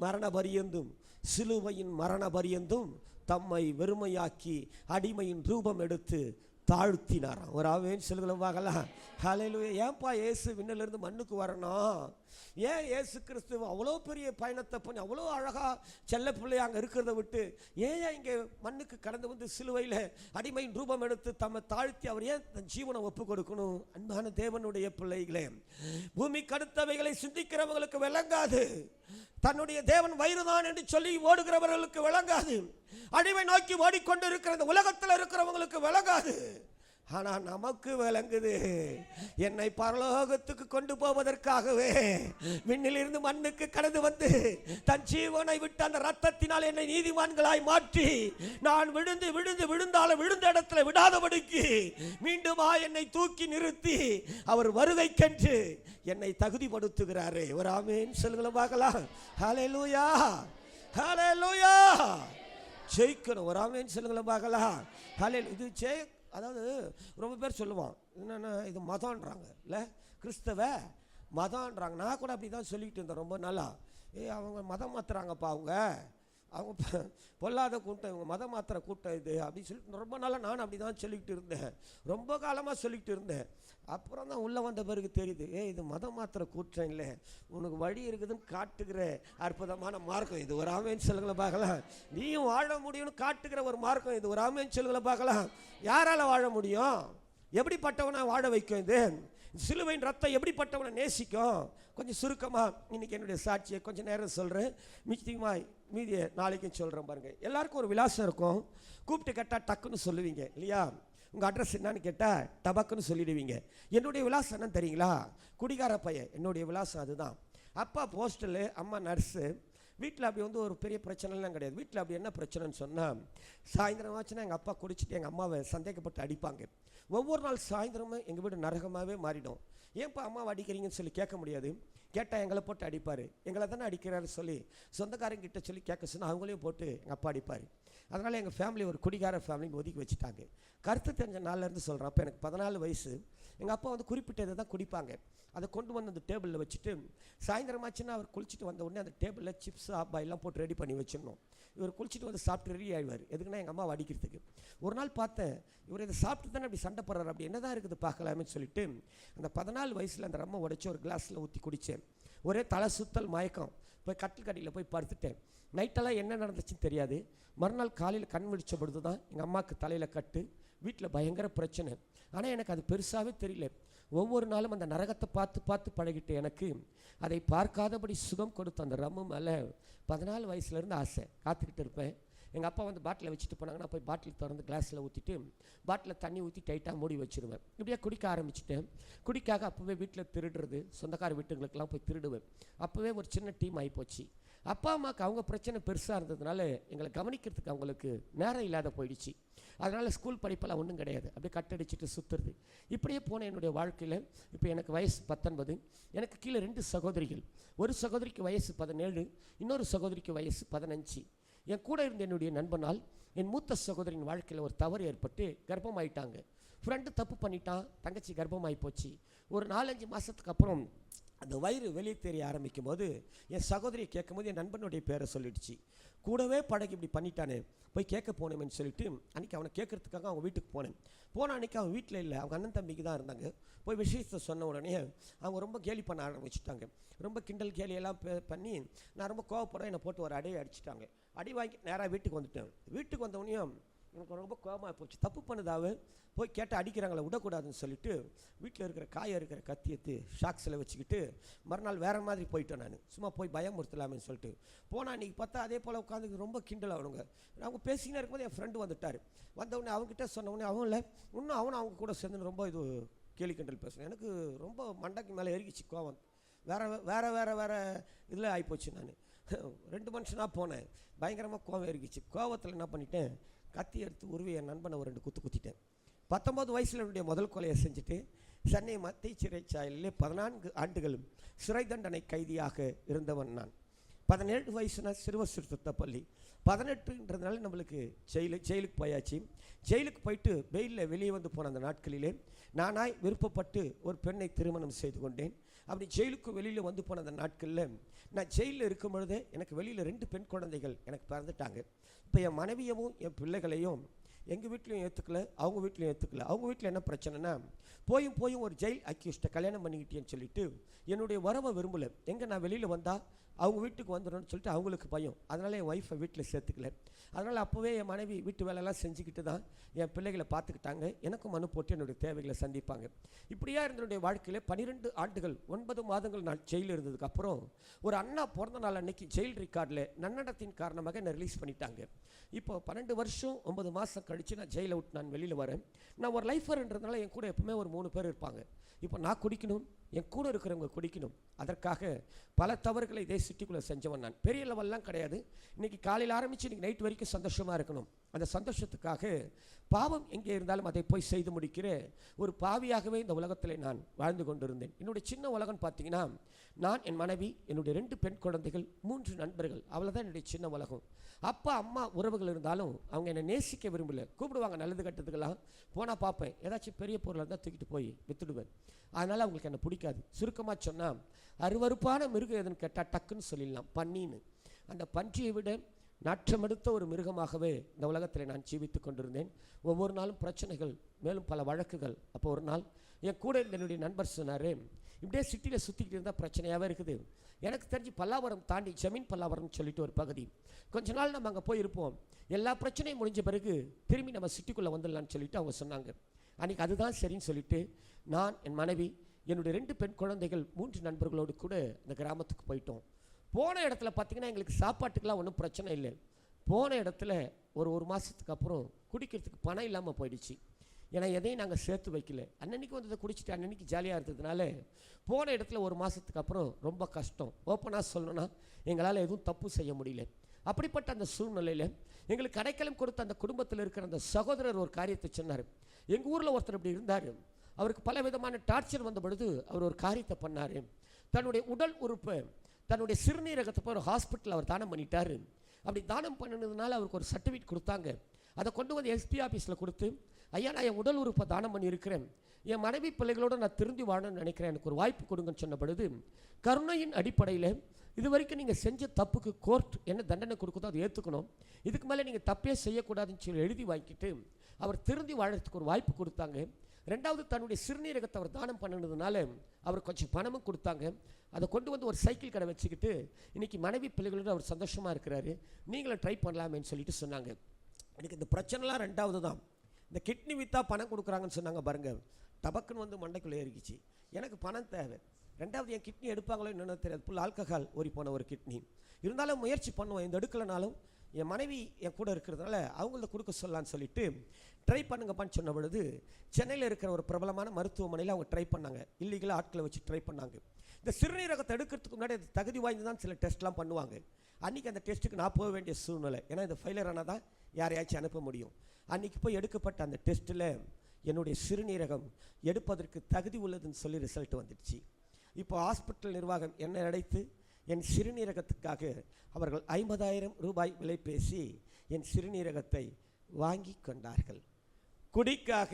மரண பரியந்தும், சிலுவையின் மரண பரியந்தும் தம்மை வெறுமையாக்கி அடிமையின் ரூபம் எடுத்து தாழ்த்தினாராம். ஒரு ஆமென் சொல்லுங்களா பார்க்கலாம். ஹல்லேலூயா. ஏன்பா இயேசு விண்ணிலிருந்து மண்ணுக்கு வரணும்? ஏன் இயேசு கிறிஸ்து அவ்வளோ பெரிய பயணத்தை பண்ணி அவ்வளோ அழகாக செல்ல பிள்ளை அங்கே இருக்கிறத விட்டு ஏன் இங்கே மண்ணுக்கு கடந்து வந்து சிலுவையில் அடிமையின் ரூபம் எடுத்து தம்மை தாழ்த்தி அவர் ஏன் தன் ஜீவனை ஒப்பு கொடுக்கணும்? அன்பான தேவனுடைய பிள்ளைகளே, பூமிக்கு அடுத்தவைகளை சிந்திக்கிறவங்களுக்கு விளங்காது. தன்னுடைய தேவன் வயிறுதான் என்று சொல்லி ஓடுகிறவர்களுக்கு விளங்காது. அடிமை நோக்கி ஓடிக்கொண்டு இருக்கிற இந்த உலகத்தில் இருக்கிறவங்களுக்கு விளங்காது. ஆனால் நமக்கு விளங்குது. என்னை பரலோகத்துக்கு கொண்டு போவதற்காகவே விண்ணிலிருந்து மண்ணுக்கு கடந்து வந்து தன் ஜீவனை விட்டு அந்த ரத்தத்தினால் என்னை நீதிமான்களாய் மாற்றி, நான் விழுந்தாலும் விழுந்த இடத்துல விடாதபடிக்கு மீண்டுமா என்னை தூக்கி நிறுத்தி அவர் வருகைக்கென்று என்னை தகுதிப்படுத்துகிறாரே. ஒரு ஆமென் சொல்லுங்களா பார்க்கலாம். ஹல்லேலூயா. ஹல்லேலூயா. ஜெயிக்கணும். ஒரு ஆமென் சொல்லுங்களேன் பார்க்கலாம். ஹல்லேலூயா. இது அதாவது ரொம்ப பேர் சொல்லுவான் என்னென்ன இது மதம்ன்றாங்க இல்லை, கிறிஸ்தவ மதம்ன்றாங்க. நான் கூட அப்படி தான் சொல்லிக்கிட்டு இருந்தேன் ரொம்ப நாளா. அவங்க மதம் மாற்றுறாங்கப்பா, அவங்க பொல்லாத கூட்டம், இவங்க மதம் மாத்திர கூட்டம் இது அப்படின்னு சொல்லிட்டு ரொம்ப நாளாக நானும் அப்படி தான் சொல்லிக்கிட்டு இருந்தேன், ரொம்ப காலமாக சொல்லிக்கிட்டு இருந்தேன். அப்புறம் தான் உள்ளே வந்த பிறகு தெரியுது, இது மதம் மாத்திர கூட்டம் இல்லை, உனக்கு வழி இருக்குதுன்னு காட்டுகிற அற்புதமான மார்க்கம் இது. ஒரு ஆமென் சொல்லுங்களை பார்க்கலாம். நீயும் வாழ முடியும்னு காட்டுகிற ஒரு மார்க்கம் இது. ஒரு ஆமென் சொல்லுங்களை பார்க்கலாம். யாரால் வாழ முடியும்? எப்படிப்பட்டவனை வாழ வைக்கும் இது? சிலுவையின் ரத்தம் எப்படிப்பட்டவனை நேசிக்கும்? கொஞ்சம் சுருக்கமாக இன்னைக்கு என்னுடைய சாட்சியை கொஞ்சம் நேரம் சொல்கிறேன், மீதியை நாளைக்கும் சொல்கிறேன் பாருங்க. எல்லாருக்கும் ஒரு விலாசம் இருக்கும். கூப்பிட்டு கேட்டால் டக்குன்னு சொல்லுவீங்க இல்லையா? உங்கள் அட்ரஸ் என்னன்னு கேட்டால் டபக்குன்னு சொல்லிடுவீங்க. என்னுடைய விலாசம் என்னன்னு தெரியுங்களா? குடிகார பையன். என்னுடைய விலாசம் அதுதான். அப்பா போஸ்டலு, அம்மா நர்ஸு. வீட்டில் அப்படி ஒரு பெரிய பிரச்சனைலாம் கிடையாது. வீட்டில் அப்படி என்ன பிரச்சனைன்னு சொன்னால், சாயந்தரம் ஆச்சுன்னா எங்கள் அப்பா குடிச்சிட்டு எங்கள் அம்மாவை சந்தேகப்பட்டு அடிப்பாங்க. ஒவ்வொரு நாள் சாயந்தரமும் எங்கள் வீடு நரகமாகவே மாறிடும். ஏன்ப்பா அம்மாவை அடிக்கிறீங்கன்னு சொல்லி கேட்க முடியாது. கேட்டால் எங்களை போட்டு அடிப்பார். எங்களை தானே அடிக்கிறாரு சொல்லி சொந்தக்காரங்கிட்ட சொல்லி கேட்க சொன்னால் அவங்களையும் போட்டு எங்கள் அப்பா அடிப்பார். அதனால் எங்கள் ஃபேமிலி ஒரு குடிகார ஃபேமிலின்னு ஒதுக்கி வச்சுட்டாங்க. கருத்து தெரிஞ்ச நாள்லேருந்து சொல்கிறேன். அப்போ எனக்கு 14 வயசு. எங்கள் அப்பா குறிப்பிட்டதை தான் குடிப்பாங்க. அதை கொண்டு வந்து அந்த டேபிளில் வச்சுட்டு சாயந்தரமாச்சுன்னா அவர் குளிச்சுட்டு வந்த உடனே அந்த டேபிளில் சிப்ஸ் ஆப்பாயெல்லாம் போட்டு ரெடி பண்ணி வச்சிடணும். இவர் குளிச்சுட்டு வந்து சாப்பிட்டு ரெடி ஆகிடுவார். எதுக்குன்னா எங்கள் அம்மாவை அடிக்கிறதுக்கு. ஒரு நாள் பார்த்தேன், இவர் இதை சாப்பிட்டு தானே அப்படி சண்டை போடுறாரு, அப்படி என்ன தான் இருக்குது பார்க்கலாமே சொல்லிட்டு அந்த 14 வயசில் அந்த ரம்மை உடைச்சி ஒரு கிளாஸில் ஊற்றி குடித்தேன். ஒரே தலை சுத்தல் மயக்கம். போய் கட்டில் கடியில் போய் படுத்துட்டேன். நைட்டெல்லாம் என்ன நடந்துச்சுன்னு தெரியாது. மறுநாள் காலையில் கண் விழிச்ச பொழுது தான் எங்கள் அம்மாவுக்கு தலையில் கட்டு, வீட்டில் பயங்கர பிரச்சனை. ஆனால் எனக்கு அது பெருசாகவே தெரியல. ஒவ்வொரு நாளும் அந்த நரகத்தை பார்த்து பார்த்து பழகிட்டு எனக்கு அதை பார்க்காதபடி சுகம் கொடுத்த அந்த ரம்மு மேலே 14 வயசுலேருந்து ஆசை. காத்துக்கிட்டு இருப்பேன். எங்கள் அப்பா பாட்டிலை வச்சுட்டு போனாங்கன்னா போய் பாட்டில் திறந்து கிளாஸில் ஊற்றிட்டு பாட்டில் தண்ணி ஊற்றி டைட்டாக மூடி வச்சுருவேன். இப்படியே குடிக்க ஆரம்பிச்சிட்டேன். குடிக்காக அப்போவே வீட்டில் திருடுறது, சொந்தக்கார வீட்டுங்களுக்கெல்லாம் போய் திருடுவேன். அப்போவே ஒரு சின்ன டீம் ஆகிப்போச்சு. அப்பா அம்மாவுக்கு அவங்க பிரச்சனை பெருசாக இருந்ததுனால எங்களை கவனிக்கிறதுக்கு அவங்களுக்கு நேரம் இல்லாத போயிடுச்சு. அதனால் ஸ்கூல் படிப்பெல்லாம் ஒன்றும் கிடையாது. அப்படியே கட்டடிச்சிட்டு சுற்றுறது. இப்படியே போன என்னுடைய வாழ்க்கையில் இப்போ எனக்கு வயசு 19. எனக்கு கீழே 2 சகோதரிகள். ஒரு சகோதரிக்கு வயசு 17, இன்னொரு சகோதரிக்கு வயசு 15. என் கூட இருந்த என்னுடைய நண்பனால் என் மூத்த சகோதரின் வாழ்க்கையில் ஒரு தவறு ஏற்பட்டு கர்ப்பமாயிட்டாங்க. ஃப்ரெண்டு தப்பு பண்ணிட்டான், தங்கச்சி கர்ப்பமாகி போச்சு. ஒரு 4-5 மாதத்துக்கு அப்புறம் அந்த வயிறு வெளியே தெரிய ஆரம்பிக்கும் போது என் சகோதரியை கேட்கும் போது என் நண்பனுடைய பேரை சொல்லிடுச்சு. கூடவே பழகி இப்படி பண்ணிட்டானே, போய் கேட்க போனேன்னு சொல்லிட்டு அன்றைக்கி அவனை கேட்குறதுக்காக அவங்க வீட்டுக்கு போனேன். போன அன்றைக்கி அவன் வீட்டில் இல்லை, அவங்க அண்ணன் தம்பிக்கு தான் இருந்தாங்க. போய் விஷயத்தை சொன்ன உடனே அவங்க ரொம்ப கேலி பண்ண ஆரம்பிச்சுட்டாங்க. ரொம்ப கிண்டல் கேலியெல்லாம் பண்ணி நான் ரொம்ப கோவப்பட என்னை போட்டு ஒரு அடியை அடிச்சுட்டாங்க. அடி வாங்கி நேராக வீட்டுக்கு வந்துட்டேன். வீட்டுக்கு வந்தவனையும் எனக்கு ரொம்ப கோபமாக போச்சு. தப்பு பண்ணுதாவே போய் கேட்டு அடிக்கிறாங்களே, விடக்கூடாதுன்னு சொல்லிட்டு வீட்டில் இருக்கிற காய இருக்கிற கத்தியத்து ஷாக்ஸில் வச்சுக்கிட்டு மறுநாள் வேறு மாதிரி போயிட்டேன். நான் சும்மா போய் பயமுறுத்தலாமேன்னு சொல்லிட்டு போனால் அன்றைக்கி பார்த்தா அதே போல் உட்காந்து ரொம்ப கிண்டல் ஆகணுங்க. அவங்க பேசிக்கினே இருக்கும்போது என் ஃப்ரெண்டு வந்துட்டார். வந்தவுடனே அவங்ககிட்ட சொன்னவுடனே அவன் இல்லை இன்னும் அவங்க கூட சேர்ந்து ரொம்ப இது கேலி கிண்டல் பேசுகிறேன். எனக்கு ரொம்ப மண்டைக்கு மேலே எரிக்கிச்சு கோவம். வேறு இதில் ஆகிப்போச்சு. நான் 2 மனுஷனாக போனேன். பயங்கரமாக கோவம் எரிக்கிச்சு. கோவத்தில் என்ன பண்ணிட்டேன், கத்தி எடுத்து உருவி என் நண்பனை ஒரு 2 குத்து குத்திட்டேன். 19 வயசில் என்னுடைய முதல் கொலையை செஞ்சுட்டு சென்னை மத்திய சிறைச்சாலையிலே 14 ஆண்டுகளும் சிறை தண்டனை கைதியாக இருந்தவன் நான். 17 வயசுனா சிறுவர் சிறுத்த பள்ளி. 18ன்றதுனால நம்மளுக்கு ஜெயிலுக்கு போயாச்சு. ஜெயிலுக்கு போயிட்டு வெயிலில் வெளியே வந்து போன அந்த நாட்களிலே நானாய் விருப்பப்பட்டு ஒரு பெண்ணை திருமணம் செய்து கொண்டேன். அப்படி ஜெயிலுக்கு வெளியில் வந்து போன அந்த நாட்களில் நான் ஜெயிலில் இருக்கும் பொழுதே எனக்கு வெளியில் 2 பெண் குழந்தைகள் எனக்கு பிறந்துட்டாங்க. இப்போ என் மனைவியவும் என் பிள்ளைகளையும் எங்கள் வீட்லையும் ஏற்றுக்கல, அவங்க வீட்லையும் ஏற்றுக்கல. அவங்க வீட்டில் என்ன பிரச்சனைனா, போயும் ஒரு ஜெயில் அக்யூஸ்ட்டை கல்யாணம் பண்ணிக்கிட்டேன்னு சொல்லிட்டு என்னுடைய வரவை விரும்பலை. எங்கே நான் வெளியில் வந்தால் அவங்க வீட்டுக்கு வந்துடணும்னு சொல்லிட்டு அவங்களுக்கு பயம். அதனால் என் ஒய்ஃபை வீட்டில் சேர்த்துக்கல. அதனால் அப்போவே என் மனைவி வீட்டு வேலையெல்லாம் செஞ்சுக்கிட்டு தான் என் பிள்ளைகளை பார்த்துக்கிட்டாங்க. எனக்கும் மனு போட்டு என்னுடைய தேவைகளை சந்திப்பாங்க. இப்படியா இருந்தனுடைய வாழ்க்கையில் 12 ஆண்டுகள் 9 மாதங்கள் நான் ஜெயிலில் இருந்ததுக்கப்புறம் ஒரு அண்ணா பிறந்த நாள் அன்னைக்கு ஜெயில் ரெக்கார்டில் நன்னடத்தின் காரணமாக என்னை ரிலீஸ் பண்ணிட்டாங்க. இப்போ 12 வருஷம் 9 மாதம் கழித்து நான் ஜெயிலை விட்டு நான் வெளியில் வரேன். நான் ஒரு லைஃபர்ன்றதுனால என் கூட எப்பவுமே ஒரு 3 பேர் இருப்பாங்க. இப்போ நான் குடிக்கணும், என் கூட இருக்கிறவங்க குடிக்கணும். அதற்காக பல தவறுகளை இதே சிட்டிக்குள்ளே செஞ்சவன் நான். பெரிய லெவல்லாம் கிடையாது. இன்றைக்கி காலையில் ஆரம்பித்து இன்றைக்கி நைட் வரைக்கும் சந்தோஷமாக இருக்கணும். அந்த சந்தோஷத்துக்காக பாவம் எங்கே இருந்தாலும் அதை போய் செய்து முடிக்கிற ஒரு பாவியாகவே இந்த உலகத்தில் நான் வாழ்ந்து கொண்டிருந்தேன். என்னுடைய சின்ன உலகம் பார்த்தீங்கன்னா, நான், என் மனைவி, என்னுடைய 2 பெண் குழந்தைகள், 3 நண்பர்கள், அவ்வளோதான் என்னுடைய சின்ன உலகம். அப்பா அம்மா உறவுகள் இருந்தாலும் அவங்க என்னை நேசிக்க விரும்பல. கூப்பிடுவாங்க நல்லது கட்டத்துக்கெல்லாம், போனால் பார்ப்பேன், ஏதாச்சும் பெரிய பொருளாக இருந்தால் தூக்கிட்டு போய் வித்துடுவேன். அதனால் அவங்களுக்கு என்னை பிடிக்காது. சுருக்கமாக சொன்னால், அருவருப்பான மிருகம் எதுன்னு கேட்டால் டக்குன்னு சொல்லிடலாம், பன்னின்னு. அந்த பன்றியை விட நாற்றமெடுத்த ஒரு மிருகமாகவே இந்த உலகத்தில் நான் ஜீவித்து கொண்டிருந்தேன். ஒவ்வொரு நாளும் பிரச்சனைகள், மேலும் பல வழக்குகள். அப்போ ஒரு நாள் என் கூட என்னுடைய நண்பர் சொன்னார், இப்படியே சிட்டியில் சுற்றிக்கிட்டு இருந்தால் பிரச்சனையாகவே இருக்குது. எனக்கு தெரிஞ்சு பல்லாவரம் தாண்டி ஜமீன் பல்லாவரம்னு சொல்லிட்டு ஒரு பகுதி, கொஞ்ச நாள் நம்ம அங்கே போய் இருப்போம், எல்லா பிரச்சனையும் முடிஞ்ச பிறகு திரும்பி நம்ம சிட்டிக்குள்ளே வந்துடலான்னு சொல்லிட்டு அவங்க சொன்னாங்க. அன்றைக்கி அதுதான் சரின்னு சொல்லிட்டு நான், என் மனைவி, என்னுடைய 2 பெண் குழந்தைகள், 3 நண்பர்களோடு கூட அந்த கிராமத்துக்கு போயிட்டோம். போன இடத்துல பார்த்திங்கன்னா எங்களுக்கு சாப்பாட்டுக்கெலாம் ஒன்றும் பிரச்சனை இல்லை. போன இடத்துல ஒரு மாதத்துக்கு அப்புறம் குடிக்கிறதுக்கு பணம் இல்லாமல் போயிடுச்சு. ஏன்னா எதையும் நாங்கள் சேர்த்து வைக்கல. அன்னன்னைக்கு வந்ததை குடிச்சிட்டு அன்னன்னைக்கு ஜாலியாக இருந்ததுனால போன இடத்துல ஒரு மாதத்துக்கு அப்புறம் ரொம்ப கஷ்டம். ஓப்பனாக சொல்லணும்னா எங்களால் எதுவும் தப்பு செய்ய முடியல. அப்படிப்பட்ட அந்த சூழ்நிலையில் எங்களுக்கு அடைக்கலம் கொடுத்த அந்த குடும்பத்தில் இருக்கிற அந்த சகோதரர் ஒரு காரியத்தை சொன்னார். எங்கள் ஊரில் ஒருத்தர் இப்படி இருந்தார், அவருக்கு பல விதமான டார்ச்சர் வந்த பொழுது அவர் ஒரு காரியத்தை பண்ணார். தன்னுடைய உடல் உறுப்பை, தன்னுடைய சிறுநீரகத்தை போய் ஒரு ஹாஸ்பிட்டல் அவர் தானம் பண்ணிட்டார். அப்படி தானம் பண்ணினதுனால அவருக்கு ஒரு சர்டிஃபிகேட் கொடுத்தாங்க. அதை கொண்டு வந்து எஸ்பி ஆஃபீஸில் கொடுத்து, ஐயா நான் என் உடல் உறுப்பை தானம் பண்ணியிருக்கிறேன், என் மனைவி பிள்ளைகளோடு நான் திருந்தி வாழணும்னு நினைக்கிறேன், எனக்கு ஒரு வாய்ப்பு கொடுங்கன்னு சொன்ன பொழுது, கருணையின் அடிப்படையில் இது வரைக்கும் நீங்கள் செஞ்ச தப்புக்கு கோர்ட் என்ன தண்டனை கொடுக்குதோ அதை ஏற்றுக்கணும், இதுக்கு மேலே நீங்கள் தப்பே செய்யக்கூடாதுன்னு சொல்லி எழுதி வாங்கிட்டு அவர் திருந்தி வாழறதுக்கு ஒரு வாய்ப்பு கொடுத்தாங்க. 2வது தன்னுடைய சிறுநீரகத்தை அவர் தானம் பண்ணினதுனால அவர் கொஞ்சம் பணமும் கொடுத்தாங்க. அதை கொண்டு வந்து ஒரு சைக்கிள் கடை வச்சுக்கிட்டு இன்றைக்கி மனைவி பிள்ளைகளோடு அவர் சந்தோஷமாக இருக்கிறாரு, நீங்களும் ட்ரை பண்ணலாமேன்னு சொல்லிட்டு சொன்னாங்க. எனக்கு இந்த பிரச்சனைலாம் 2வது தான். இந்த கிட்னி விற்றா பணம் கொடுக்குறாங்கன்னு சொன்னாங்க பாருங்கள், டபக்குன்னு வந்து மண்டைக்குள்ளே ஏறிக்கிச்சு. எனக்கு பணம் தேவை. 2வது என் கிட்னி எடுப்பாங்களோ என்னென்னு தெரியாது, ஃபுல் ஆல்கஹால் ஊறி போன ஒரு கிட்னி. இருந்தாலும் முயற்சி பண்ணுவோம், இந்த எடுக்கலைனாலும் என் மனைவி என் கூட இருக்கிறதுனால அவங்கள கொடுக்க சொல்லலான்னு சொல்லிட்டு ட்ரை பண்ணுங்கப்பான்னு சொன்ன பொழுது, சென்னையில் இருக்கிற ஒரு பிரபலமான மருத்துவமனையில் அவங்க ட்ரை பண்ணாங்க. இல்லீகலாக ஆட்களை வச்சு ட்ரை பண்ணாங்க. இந்த சிறுநீரகத்தை எடுக்கிறதுக்கு முன்னாடி அது தகுதி வாய்ந்து தான் சில டெஸ்ட்லாம் பண்ணுவாங்க. அன்றைக்கி அந்த டெஸ்ட்டுக்கு நான் போக வேண்டிய சூழ்நிலை, ஏன்னா இந்த ஃபெயிலியர் ஆனால் தான் யாரையாச்சும் அனுப்ப முடியும். அன்றைக்கி போய் எடுக்கப்பட்ட அந்த டெஸ்ட்டில் என்னுடைய சிறுநீரகம் எடுப்பதற்கு தகுதி உள்ளதுன்னு சொல்லி ரிசல்ட் வந்துடுச்சு. இப்போ ஹாஸ்பிட்டல் நிர்வாகம் என்னை அழைத்து என் சிறுநீரகத்துக்காக அவர்கள் 50,000 ரூபாய் விலை பேசி என் சிறுநீரகத்தை வாங்கி கொண்டார்கள். குடிக்காக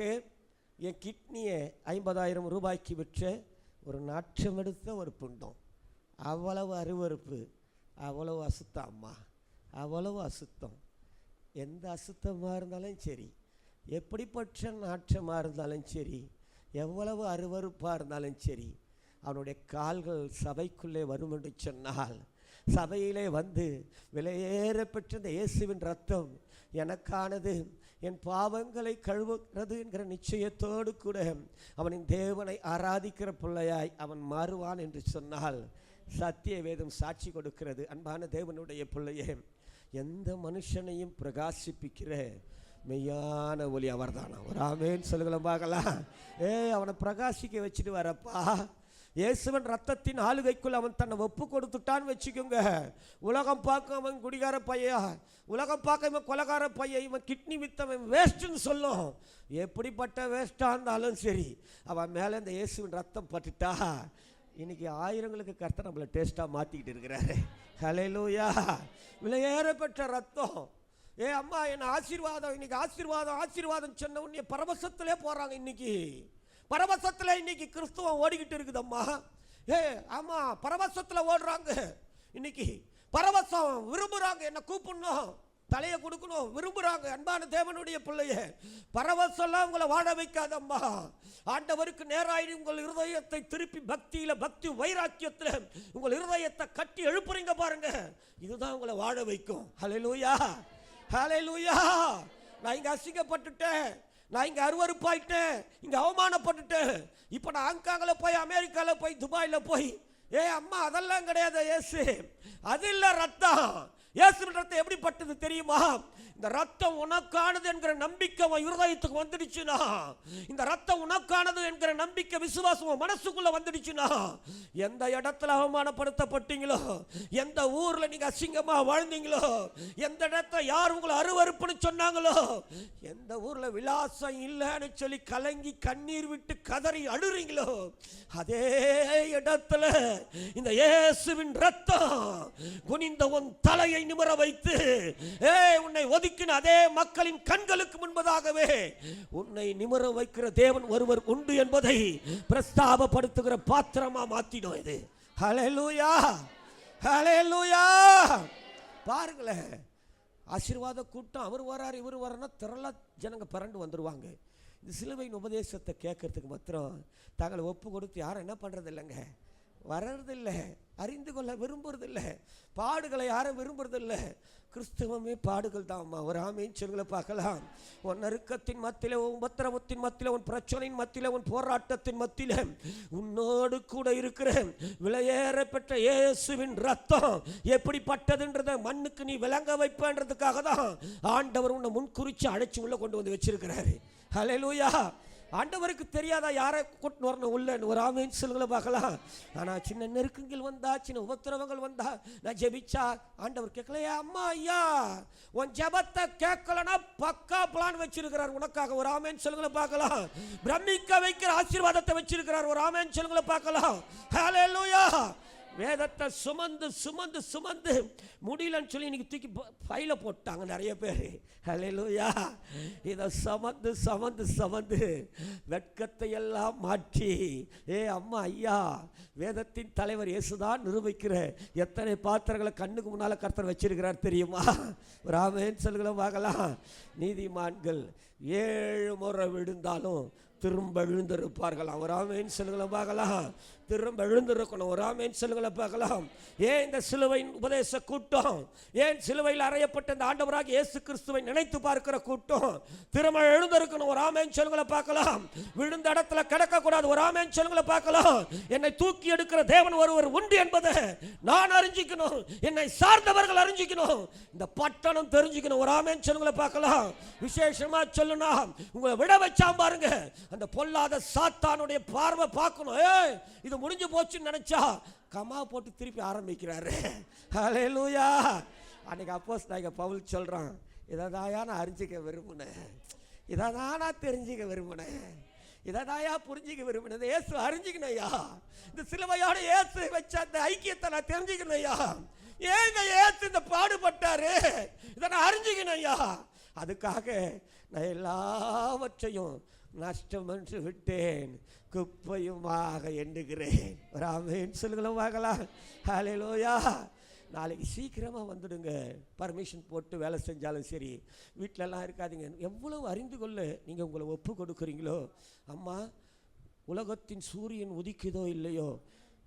என் கிட்னியை 50,000 ரூபாய்க்கு விற்ற ஒரு நாற்றமெடுத்த ஒரு புண்டம். அவ்வளவு அருவருப்பு, அவ்வளவு அசுத்தம் அம்மா, அவ்வளவு அசுத்தம். எந்த அசுத்தமாக இருந்தாலும் சரி, எப்படிப்பட்ட நாற்றமாக இருந்தாலும் சரி, எவ்வளவு அருவருப்பாக இருந்தாலும் சரி, அவனுடைய கால்கள் சபைக்குள்ளே வரும் என்று சொன்னால், சபையிலே வந்து விலையேற பெற்ற இந்த இயேசுவின் ரத்தம் எனக்கானது, என் பாவங்களை கழுவுகிறது என்கிற நிச்சயத்தோடு கூட அவனின் தேவனை ஆராதிக்கிற பிள்ளையாய் அவன் மாறுவான் என்று சொன்னால் சத்திய வேதம் சாட்சி கொடுக்கிறது. அன்பான தேவனுடைய பிள்ளையே, எந்த மனுஷனையும் பிரகாசிப்பிக்கிற மெய்யான ஒளி அவர் தானா? ஒரு ஆமேன்னு சொல்லுங்களேன் பார்க்கலாம். அவனை பிரகாசிக்க வச்சுட்டு வரப்பா. இயேசுவன் ரத்தத்தின் ஆளுகைக்குள் அவன் தன்னை ஒப்பு கொடுத்துட்டான்னு வச்சுக்கோங்க. உலகம் பார்க்க அவன் குடிகார பையா, உலகம் பார்க்க இவன் கொலகார பையன், இவன் கிட்னி வித்தவன் வேஸ்ட்டுன்னு சொல்லும். எப்படிப்பட்ட வேஸ்ட்டாக இருந்தாலும் சரி, அவன் மேலே இந்த இயேசுவின் ரத்தம் பட்டுட்டா இன்னைக்கு ஆயிரங்களுக்கு கர்த்தர் நம்மளை டேஸ்ட்டாக மாற்றிக்கிட்டு இருக்கிறாரு. ஹல்லேலூயா. விலையேற பெற்ற ரத்தம். அம்மா என்ன ஆசீர்வாதம், இன்னைக்கு ஆசீர்வாதம் ஆசீர்வாதம் சொன்ன உடனே பரவசத்திலே போகிறாங்க. இன்னைக்கு பரவசத்தில் இன்னைக்கு கிறிஸ்துவம் ஓடிக்கிட்டு இருக்குதம்மா. ஆமா, பரவசத்தில் ஓடுறாங்க. இன்னைக்கு பரவசம் விரும்புகிறாங்க, என்ன கூப்பிடணும், தலையை கொடுக்கணும் விரும்புகிறாங்க. அன்பான தேவனுடைய பிள்ளைய, பரவசம்லாம் உங்களை வாழ வைக்காதம்மா. ஆண்டவருக்கு நேராய் உங்கள் இருதயத்தை திருப்பி பக்தியில், பக்தி வைராக்கியத்தில் உங்கள் இருதயத்தை கட்டி எழுப்புறீங்க பாருங்க, இதுதான் உங்களை வாழ வைக்கும். ஹல்லேலூயா, ஹல்லேலூயா. நான் இங்கே அசிங்கப்பட்டுட்டேன், நான் இங்கே அருவருப்பாயிட்டேன், இங்கே அவமானப்பட்டுட்டேன், இப்போ நான் ஹாங்காங்கில் போய், அமெரிக்காவில் போய், துபாயில் போய், அம்மா அதெல்லாம் கிடையாது. இயேசு அது இல்லை ரத்தம். இயேசுவின் ரத்தம் எப்படிப்பட்டது தெரியுமா? இந்த ரத்தம் உனக்கானது என்கிற நம்பிக்கை உன் இருதயத்துக்கு வந்துடுச்சுனா, இந்த ரத்தம் உனக்கானது என்கிற நம்பிக்கை விசுவாசம் மனசுக்குள்ள வந்துடுச்சுனா, எந்த இடத்துல அவமானப்படுத்தப்பட்டீங்களோ, எந்த ஊர்ல நீங்க அசிங்கமா வாழ்ந்தீங்களோ, எந்த இடத்துல யார் உங்களை அருவருப்புன்னு சொன்னாங்களோ, எந்த ஊர்ல விலாசம் இல்லைன்னு சொல்லி கலங்கி கண்ணீர் விட்டு கதறி அழுறீங்களோ, அதே இடத்துல இந்த இயேசுவின் ரத்தம் குனிந்த உன் தலையை நிமிர வைத்து உன்னை ஒதுக்கின அதே மக்களின் கண்களுக்கு முன்பதாகவே உன்னை நிமிர வைக்கிற தேவன் ஒருவர் உண்டு என்பதை பிரஸ்தாபப்படுத்துகிற பாத்திரமா மாத்தினோம் இது. ஹல்லேலூயா, ஹல்லேலூயா. பாருங்களேன், ஆசீர்வாத கூட்டம் அவர் வராரு இவர் வராருன்னா திரளா ஜனங்க பரண்டு வந்துருவாங்க. இந்த சிலுவையின் உபதேசத்தை கேட்கறதுக்கு மாத்திரம் தங்களை ஒப்பு கொடுத்து யாரும் என்ன பண்றது இல்லைங்க, வர்றதில்லை, அறிந்து கொள்ள விரும்புறதில்லை, பாடுகளை யாரும் விரும்புறதில்லை. கிறிஸ்தவமே பாடுகள் தான்மா. ஒரு ஆமீன் சொல்லுங்களை பார்க்கலாம். உன் நெருக்கத்தின் மத்தியில, உன் உபத்திரவத்தின் மத்தியில, உன் பிரச்சனையின் மத்தியில, உன் போராட்டத்தின் மத்தியில உன்னோடு கூட இருக்கிற விலையேற பெற்ற இயேசுவின் ரத்தம் எப்படிப்பட்டதுன்றத மண்ணுக்கு நீ விளங்க வைப்பன்றதுக்காக தான் ஆண்டவர் உன்னை முன்குறிச்சு அழைச்சி உள்ள கொண்டு வந்து வச்சிருக்கிறாரு. ஹல்லேலூயா. ஆண்டவருக்கு தெரியாதா யாரை கூட்டு வரணும் உள்ள? ஒரு ஆமீன் சொல்லுங்களை பார்க்கலாம். ஆனால் சின்ன நெருக்கங்கள் வந்தா, சின்ன உபத்திரவங்கள் வந்தா, நான் ஜெபிச்சா ஆண்டவர் கேட்கலையா? அம்மா ஐயா, உன் ஜெபத்தை கேட்கலன்னா பக்கா பிளான் வச்சிருக்கிறார் உனக்காக. ஒரு ஆமீன் சொல்லுங்களை பார்க்கலாம். பிரமிக்க வைக்கிற ஆசீர்வாதத்தை வச்சிருக்கிறார். ஒரு ஆமீன் சொல்லுங்களை பார்க்கலாம். ஹல்லேலூயா. வேதத்தை சுமந்து சுமந்து சுமந்து முடியலன்னு சொல்லி இன்னைக்கு தூக்கி ஃபைல போட்டாங்க நிறைய பேர். ஹல்லேலூயா. இதை சுமந்து சுமந்து சுமந்து வெட்கத்தை எல்லாம் மாற்றி, அம்மா ஐயா, வேதத்தின் தலைவர் இயேசுதான் நிரூபிக்கிற எத்தனை பாத்திரங்களை கண்ணுக்கு முன்னால கர்த்தர் வச்சிருக்கிறார் தெரியுமா? ஒரு ஆமென் சொல்லுங்கள பார்க்கலாம். நீதிமான்கள் 7 முறை விழுந்தாலும் திரும்ப எழுந்திருப்பார்கள். ஒரு ஆமென் சொல்லுங்கள பார்க்கலாம். திரும்ப எழுந்திருக்கணும். ஒரு ஆமென் சொல்லுங்களை பார்க்கலாம். ஏன் இந்த சிலுவையின் உபதேச கூட்டம், ஏன் சிலுவையில் அறையப்பட்ட இந்த ஆண்டவராக இயேசு கிறிஸ்துவை நினைத்து பார்க்கிற கூட்டம் திரும்ப எழுந்திருக்கணும். ஒரு ஆமென் சொல்லுங்களை பார்க்கலாம். விழுந்த இடத்துல கிடக்கக்கூடாது. ஒரு ஆமென் சொல்லுங்களை பார்க்கலாம். என்னை தூக்கி எடுக்கிற தேவன் ஒருவர் உண்டு என்பதை நான் அறிஞ்சிக்கணும், என்னை சார்ந்தவர்கள் அறிஞ்சிக்கணும், இந்த பட்டணம் தெரிஞ்சுக்கணும். ஒரு ஆமென் சொல்லுங்களை பார்க்கலாம். விசேஷமா சொல்லுனா உங்களை விட வச்சா பாருங்க, அந்த பொல்லாத சாத்தானுடைய பார்வை பார்க்கணும். இது முடிஞ்சு போச்சுன்னு நினைச்சா கமா போட்டு திருப்பி ஆரம்பிக்கிறாரு. ஹல்லேலூயா. அன்னைக்கு அப்போஸ்தலனாகிய பவுல் சொல்றான், இதைதாயா நான் அறிஞ்சிக்க விரும்பினேன், இதைதான் நான் தெரிஞ்சிக்க விரும்பினேன், இதைதாயா புரிஞ்சிக்க விரும்பினேன். இயேசு அறிஞ்சிக்கணையா, இந்த சிலுவையோட இயேசு வச்ச அந்த ஐக்கியத்தை நான் தெரிஞ்சுக்கணையா, ஏங்க இயேசு இந்த பாடுபட்டாரு, இதை நான் அறிஞ்சிக்கணையா. அதுக்காக நான் எல்லாவற்றையும் நஷ்டம் என்று விட்டேன், குப்பையுமாக எண்ணுகிறேன். ஒரு ஆமென் சொல்லுங்களா பார்க்கலாம். ஹல்லேலூயா. நாளைக்கு சீக்கிரமாக வந்துடுங்க. பர்மிஷன் போட்டு வேலை செஞ்சாலும் சரி, வீட்டிலலாம் இருக்காதீங்க. எவ்வளவு அறிந்து கொள்ள நீங்கள் உங்களை ஒப்பு கொடுக்குறீங்களோ, அம்மா உலகத்தின் சூரியன் உதிக்குதோ இல்லையோ,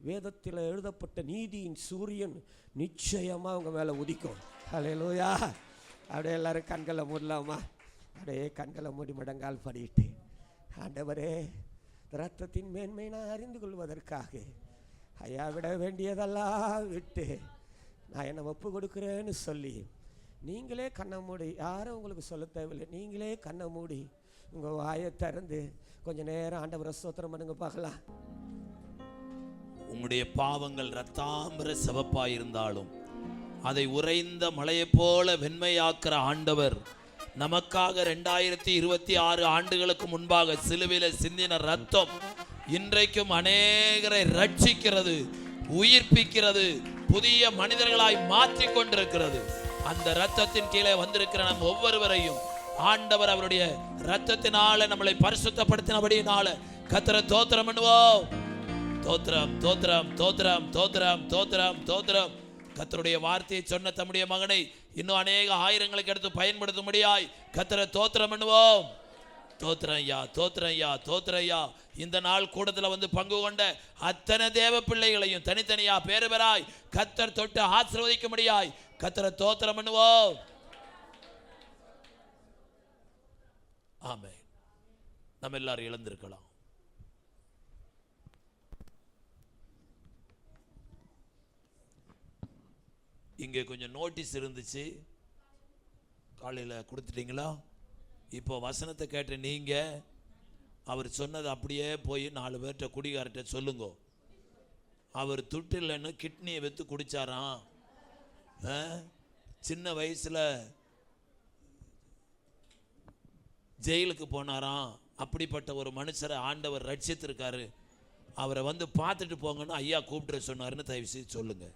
வேதத்தில் எழுதப்பட்ட நீதியின் சூரியன் நிச்சயமாக உங்கள் மேலே உதிக்கும். ஹல்லேலூயா. அப்படியே எல்லாரும் கண்களை மூடலாமா? அப்படியே கண்களை மூடி மடங்கால் படிட்டு, ஆண்டவரே, இரத்தத்தின் மேன்மை நான் அறிந்து கொள்வதற்காக ஐயா விட வேண்டியதெல்லாம் விட்டு நான் என்னை ஒப்பு கொடுக்குறேன்னு சொல்லி நீங்களே கண்ணை மூடி, யாரும் உங்களுக்கு சொல்ல தேவையில்லை, நீங்களே கண்ணை மூடி உங்கள் வாயை திறந்து கொஞ்சம் நேரம் ஆண்டவரை ஸ்தோத்திரம் பண்ணுங்க பார்க்கலாம். உங்களுடைய பாவங்கள் இரத்தாம்பர சிவப்பாயிருந்தாலும் அதை உறைந்த மலையை போல வெண்மையாக்குற ஆண்டவர் நமக்காக 2026 ஆண்டுகளுக்கு முன்பாக சிலுவையில சிந்தின ரத்தம் இன்றைக்கும் அநேகரை ரட்சிக்கிறது, உயிர்ப்பிக்கிறது, புதிய மனிதர்களாய் மாற்றி கொண்டிருக்கிறது. அந்த ரத்தத்தின் கீழே வந்திருக்கிற நம் ஒவ்வொருவரையும் ஆண்டவர் அவருடைய ரத்தத்தினால நம்மளை பரிசுத்தப்படுத்தினபடியினால கர்த்தரை தோத்திரம் பண்ணுவோம். தோத்திரம் தோத்திரம் தோத்திரம் தோத்திரம் தோத்திரம் தோத்திரம். கர்த்தருடைய வார்த்தையை சொன்ன தம்முடைய மகனை இன்னும் அநேக ஆயிரங்களுக்கு எடுத்து பயன்படுத்தும்படியாய் கர்த்தரை தோத்திரம் பண்ணுவோம். தோத்திரையா தோத்திரையா தோத்திரையா. இந்த நாள் கூடத்தில் வந்து பங்கு கொண்ட அத்தனை தேவ பிள்ளைகளையும் தனித்தனியா பேரு பெறாய் கர்த்தர் தொட்டு ஆசீர்வதிக்கும்படியாய் கர்த்தரை தோத்திரம் பண்ணுவோம். ஆமென். நம்ம எல்லாரும் எழுந்திருக்கலாம். இங்கே கொஞ்சம் நோட்டீஸ் இருந்துச்சு, காலையில் கொடுத்துட்டீங்களா? இப்போ வசனத்தை கேட்ட நீங்கள் அவர் சொன்னது அப்படியே போய் 4 பேர்கிட்ட குடிகார்ட்ட சொல்லுங்க. அவர் துட்டு இல்லைன்னு கிட்னியை வைத்து குடித்தாராம். சின்ன வயசில் ஜெயிலுக்கு போனாராம். அப்படிப்பட்ட ஒரு மனுஷரை ஆண்டவர் ரட்சித்திருக்காரு. அவரை வந்து பார்த்துட்டு போங்கன்னு ஐயா கூப்பிட்டு சொன்னாருன்னு தயவு செய்து சொல்லுங்கள்.